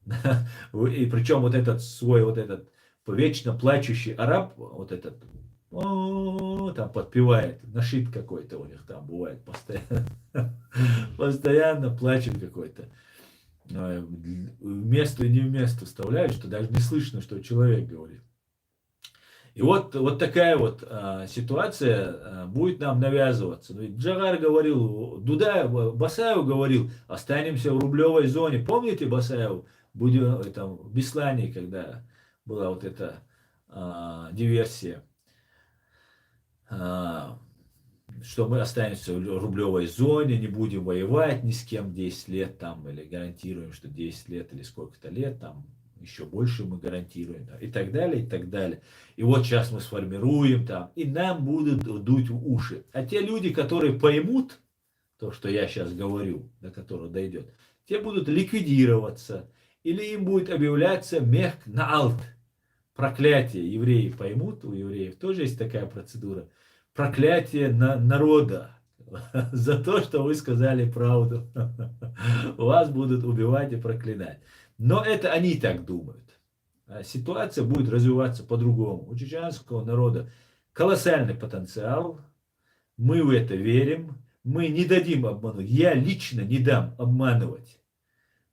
И причем вот этот свой, вот этот вечно плачущий араб, вот этот, там подпевает, нашид какой-то у них там бывает постоянно. Постоянно плачет какой-то. Вместо и не вместо вставляют, что даже не слышно, что человек говорит. И вот такая вот ситуация будет нам навязываться. Ну, ведь Джагар говорил, Басаев говорил, останемся в рублевой зоне. Помните Басаев там, в Беслане, когда была вот эта диверсия, а, что мы останемся в рублевой зоне, не будем воевать ни с кем 10 лет там, или гарантируем, что 10 лет или сколько-то лет там, еще больше мы гарантируем, да, и так далее, и так далее. И вот сейчас мы сформируем там, и нам будут дуть в уши. А те люди, которые поймут то, что я сейчас говорю, до которого дойдет, те будут ликвидироваться, или им будет объявляться мех наалт, проклятие. Евреи поймут, у евреев тоже есть такая процедура, проклятие на народа за то, что вы сказали правду. Вас будут убивать и проклинать. Но это они так думают. А ситуация будет развиваться по-другому. У чеченского народа колоссальный потенциал. Мы в это верим. Мы не дадим обмануть. Я лично не дам обманывать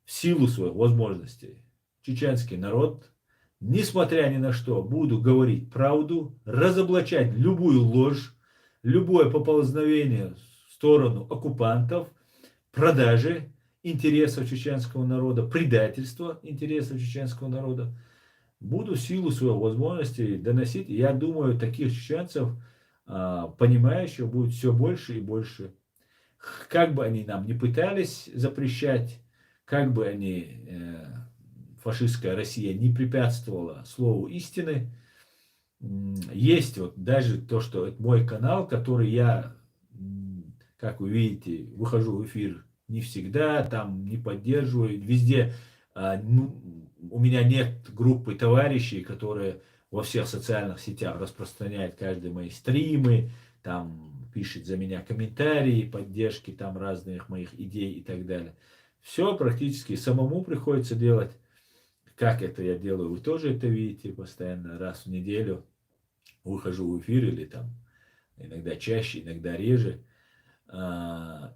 в силу своих возможностей чеченский народ. Несмотря ни на что, буду говорить правду, разоблачать любую ложь, любое поползновение в сторону оккупантов, продажи интересов чеченского народа, предательства интересов чеченского народа. Буду в силу своих возможностей доносить. Я думаю, таких чеченцев, понимающих, будет все больше и больше. Как бы они нам не пытались запрещать, как бы они, фашистская Россия, не препятствовала слову истины, есть вот даже то, что это мой канал, который я, как вы видите, выхожу в эфир не всегда, там не поддерживаю, везде у меня нет группы товарищей, которые во всех социальных сетях распространяют каждые мои стримы, там пишет за меня комментарии, поддержки там разных моих идей и так далее. Все практически самому приходится делать. Как это я делаю, вы тоже это видите постоянно, раз в неделю выхожу в эфир или там иногда чаще, иногда реже.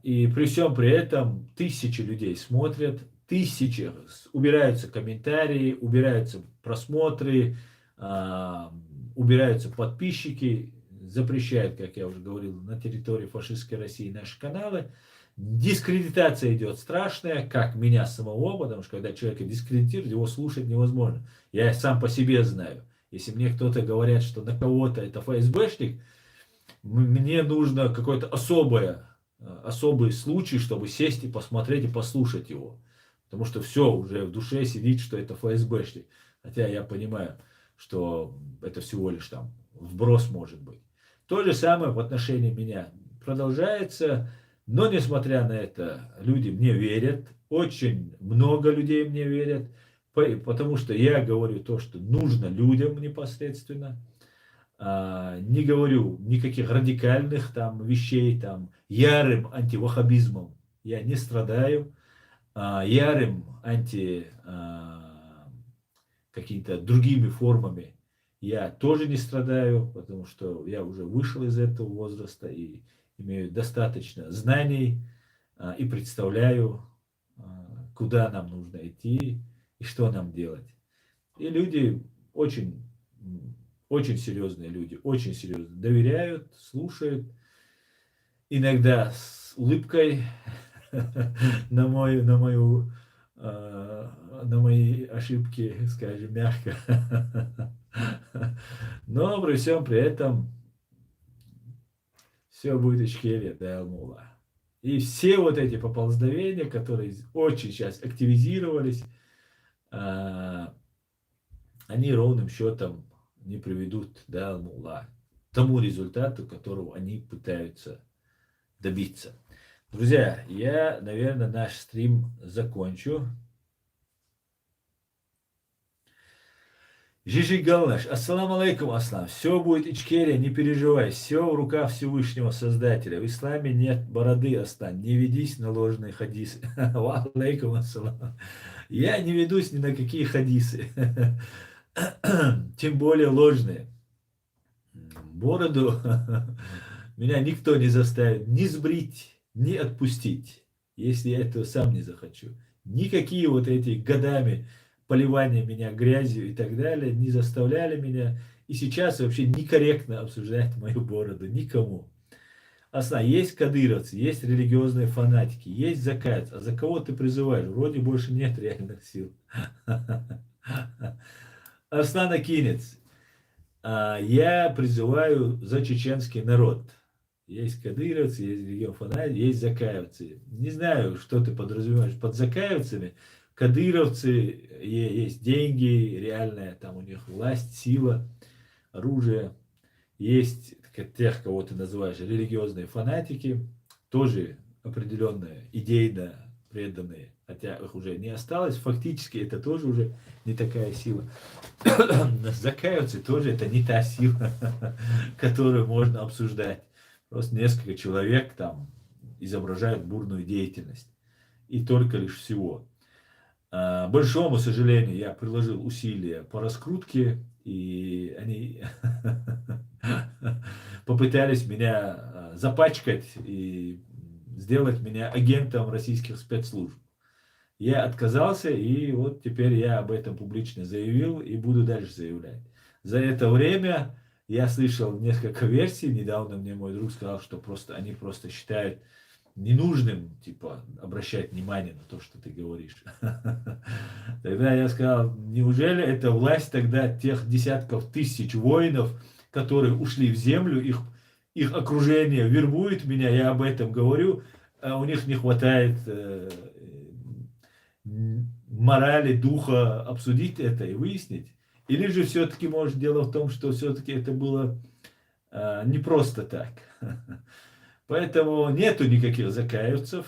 И при всем при этом тысячи людей смотрят, тысячи, убираются комментарии, убираются просмотры, убираются подписчики, запрещают, как я уже говорил, на территории фашистской России наши каналы. Дискредитация идет страшная, как меня самого, потому что когда человека дискредитируют, его слушать невозможно. Я сам по себе знаю. Если мне кто-то говорят, что на кого-то это ФСБшник, мне нужно какой-то особый случай, чтобы сесть и посмотреть и послушать его. Потому что все, уже в душе сидит, что это ФСБшник. Хотя я понимаю, что это всего лишь там вброс может быть. То же самое в отношении меня продолжается. Но несмотря на это, люди мне верят. Очень много людей мне верят. Потому что я говорю то, что нужно людям непосредственно. Не говорю никаких радикальных там вещей, там, ярым антиваххабизмом я не страдаю, ярым какими-то другими формами я тоже не страдаю, потому что я уже вышел из этого возраста и имею достаточно знаний и представляю, куда нам нужно идти и что нам делать. И люди очень серьезные люди, очень серьезно доверяют, слушают, иногда с улыбкой на мои ошибки, скажем мягко. Но при всем при этом все будет Ичкерия, да, Алмула. И все вот эти поползновения, которые очень сейчас активизировались, они ровным счетом не приведут, да, Алмула, к тому результату, которого они пытаются добиться. Друзья, я, наверное, наш стрим закончу. Жижи Галнаш, ассаламу алейкум, аслам. Все будет Ичкерия, не переживай. Все в руках Всевышнего Создателя. В исламе нет бороды, Астан. Не ведись на ложные хадисы. Ва алейкум ассалам. Я не ведусь ни на какие хадисы. Тем более ложные. Бороду меня никто не заставит ни сбрить, ни отпустить, если я этого сам не захочу. Никакие вот эти годами поливания меня грязью и так далее не заставляли меня. И сейчас вообще некорректно обсуждать мою бороду никому. Есть кадыровцы, есть религиозные фанатики, есть закаец. А за кого ты призываешь? Вроде больше нет реальных сил. Арслан Акинец. Я призываю за чеченский народ. Есть кадыровцы, есть регион фанатики, есть закаевцы. Не знаю, что ты подразумеваешь под закаевцами. Кадыровцы, есть деньги, реальная там у них власть, сила, оружие. Есть тех, кого ты называешь религиозные фанатики, тоже определенные, идейно преданные, хотя их уже не осталось, фактически это тоже уже не такая сила. Закаевцы тоже это не та сила, которую можно обсуждать. Просто несколько человек там изображают бурную деятельность. И только лишь всего. Большому сожалению, я приложил усилия по раскрутке, и они попытались меня запачкать и сделать меня агентом российских спецслужб. Я отказался, и вот теперь я об этом публично заявил и буду дальше заявлять. За это время я слышал несколько версий. Недавно мне мой друг сказал, что они просто считают ненужным, типа, обращать внимание на то, что ты говоришь. Тогда я сказал, неужели это власть тогда тех десятков тысяч воинов, которые ушли в землю, их окружение вербует меня, я об этом говорю, а у них не хватает морали, духа обсудить это и выяснить? Или же все-таки, может, дело в том, что все-таки это было не просто так. Поэтому нету никаких закаевцев,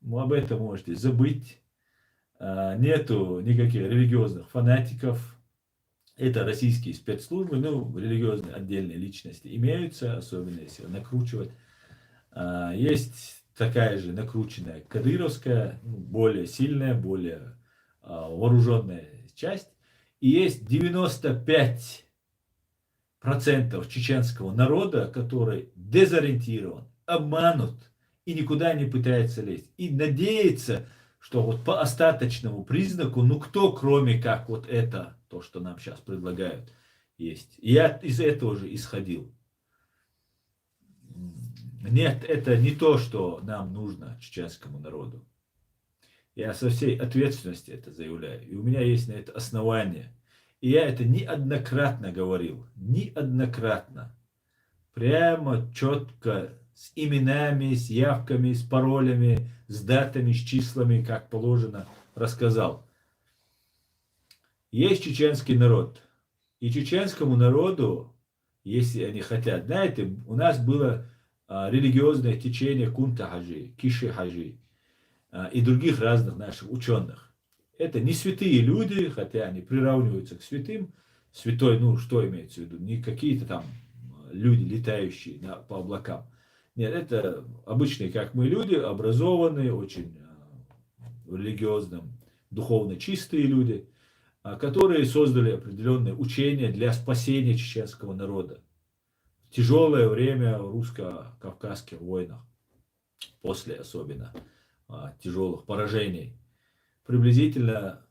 об этом можете забыть. Нету никаких религиозных фанатиков. Это российские спецслужбы, ну, религиозные отдельные личности имеются, особенно если накручивать. Есть такая же накрученная кадыровская, более сильная, более вооруженная часть. И есть 95% чеченского народа, который дезориентирован, обманут и никуда не пытается лезть. И надеется, что вот по остаточному признаку, ну кто, кроме как вот это, то, что нам сейчас предлагают, есть. И я из этого же исходил. Нет, это не то, что нам нужно чеченскому народу. Я со всей ответственностью это заявляю. И у меня есть на это основание. И я это неоднократно говорил. Неоднократно. Прямо четко, с именами, с явками, с паролями, с датами, с числами, как положено, рассказал. Есть чеченский народ. И чеченскому народу, если они хотят, знаете, у нас было религиозное течение Кунта-Хаджи, Киши-Хаджи и других разных наших ученых. Это не святые люди, хотя они приравниваются к святым. Святой, ну что имеется в виду? Не какие-то там люди, летающие по облакам. Нет, это обычные, как мы, люди, образованные, очень в религиозном, духовно чистые люди, которые создали определенные учения для спасения чеченского народа. В тяжелое время русско-кавказских войнах, после особенно тяжелых поражений. Приблизительно,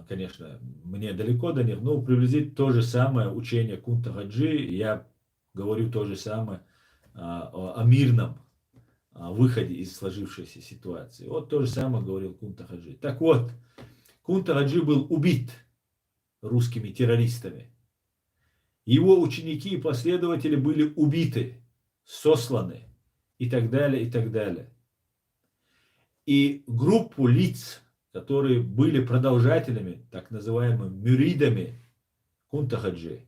конечно, мне далеко до них, но приблизительно то же самое учение Кунта-Хаджи. Я говорю то же самое о мирном выходе из сложившейся ситуации. Вот то же самое говорил Кунта-Хаджи. Так вот, Кунта-Хаджи был убит русскими террористами. Его ученики и последователи были убиты, сосланы и так далее, и так далее. И группу лиц, которые были продолжателями, так называемыми мюридами Кунта-Хаджи,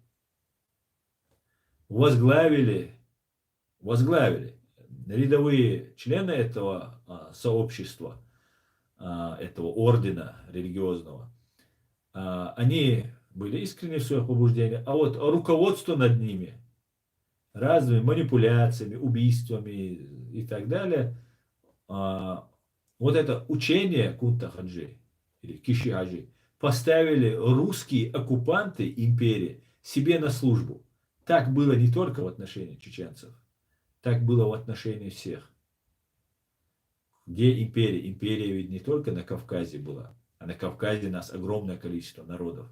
возглавили рядовые члены этого сообщества, этого ордена религиозного. Они были искренни в своих побуждениях, а вот руководство над ними разными манипуляциями, убийствами и так далее, вот это учение Кунта-Хаджи или Киши-Хаджи поставили русские оккупанты империи себе на службу. Так было не только в отношении чеченцев, так было в отношении всех. Где империя? Империя ведь не только на Кавказе была, а на Кавказе нас огромное количество народов.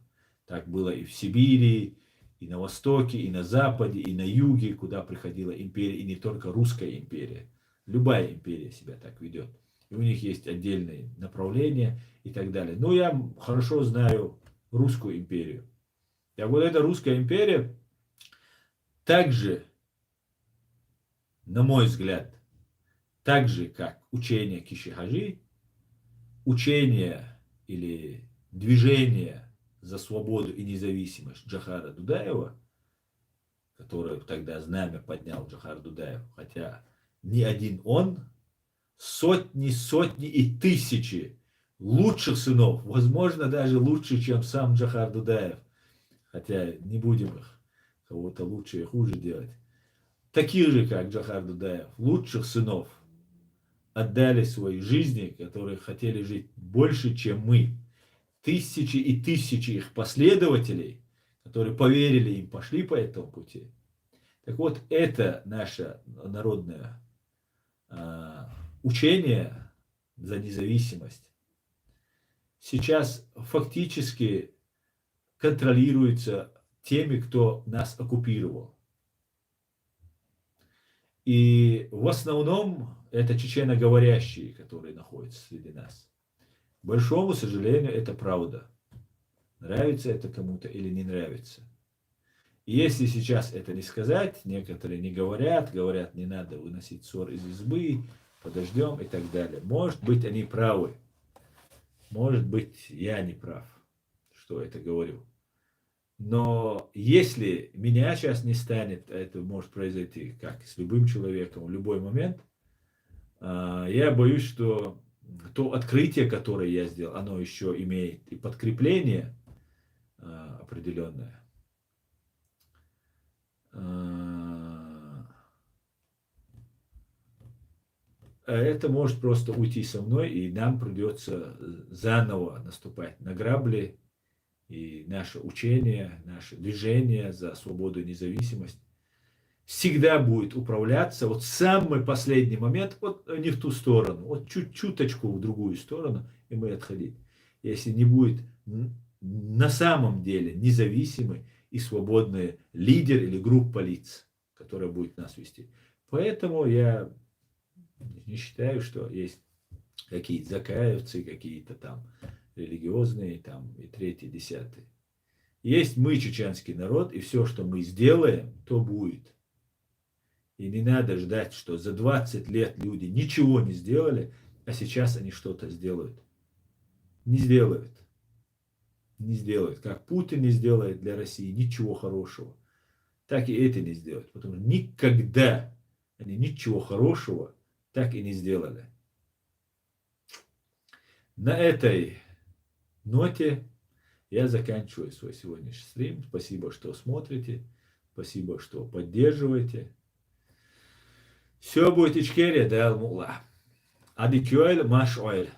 Так было и в Сибири, И на Востоке, и на Западе, и на Юге, куда приходила империя, и не только русская империя. Любая империя себя так ведет. И у них есть отдельные направления и так далее. Но я хорошо знаю русскую империю. И вот эта русская империя также, на мой взгляд, так же, как учение Киши-Хаджи, учение или движение за свободу и независимость Джохара Дудаева, который тогда знамя поднял Джохар Дудаев, хотя не один он, сотни и тысячи лучших сынов, возможно, даже лучше, чем сам Джохар Дудаев, хотя не будем их кого-то лучше и хуже делать, таких же, как Джохар Дудаев, лучших сынов, отдали свои жизни, которые хотели жить больше, чем мы. Тысячи и тысячи их последователей, которые поверили им, пошли по этому пути. Так вот, это наше народное учение за независимость сейчас фактически контролируется теми, кто нас оккупировал. И в основном это чеченоговорящие, которые находятся среди нас. К большому сожалению, это правда. Нравится это кому-то или не нравится. И если сейчас это не сказать, некоторые не говорят, говорят, не надо выносить ссор из избы, подождем и так далее. Может быть, они правы. Может быть, я не прав, что это говорю. Но если меня сейчас не станет, а это может произойти как с любым человеком в любой момент, я боюсь, что то открытие, которое я сделал, оно еще имеет и подкрепление определенное. Это может просто уйти со мной, и нам придется заново наступать на грабли. И наше учение, наше движение за свободу и независимость всегда будет управляться вот в самый последний момент, вот не в ту сторону, вот чуточку в другую сторону, и мы отходить. Если не будет на самом деле независимый и свободный лидер или группа лиц, которая будет нас вести. Поэтому я не считаю, что есть какие-то закаевцы, какие-то там религиозные, там и третий, десятый. Есть мы, чеченский народ, и все, что мы сделаем, то будет. И не надо ждать, что за 20 лет люди ничего не сделали, а сейчас они что-то сделают. Не сделают. Не сделают. Как Путин не сделает для России ничего хорошего, так и это не сделают. Потому что никогда они ничего хорошего так и не сделали. На этой ноте я заканчиваю свой сегодняшний стрим. Спасибо, что смотрите. Спасибо, что поддерживаете. Все будет Ичкерия, да, Алмула. Ади кёйль маш ойль.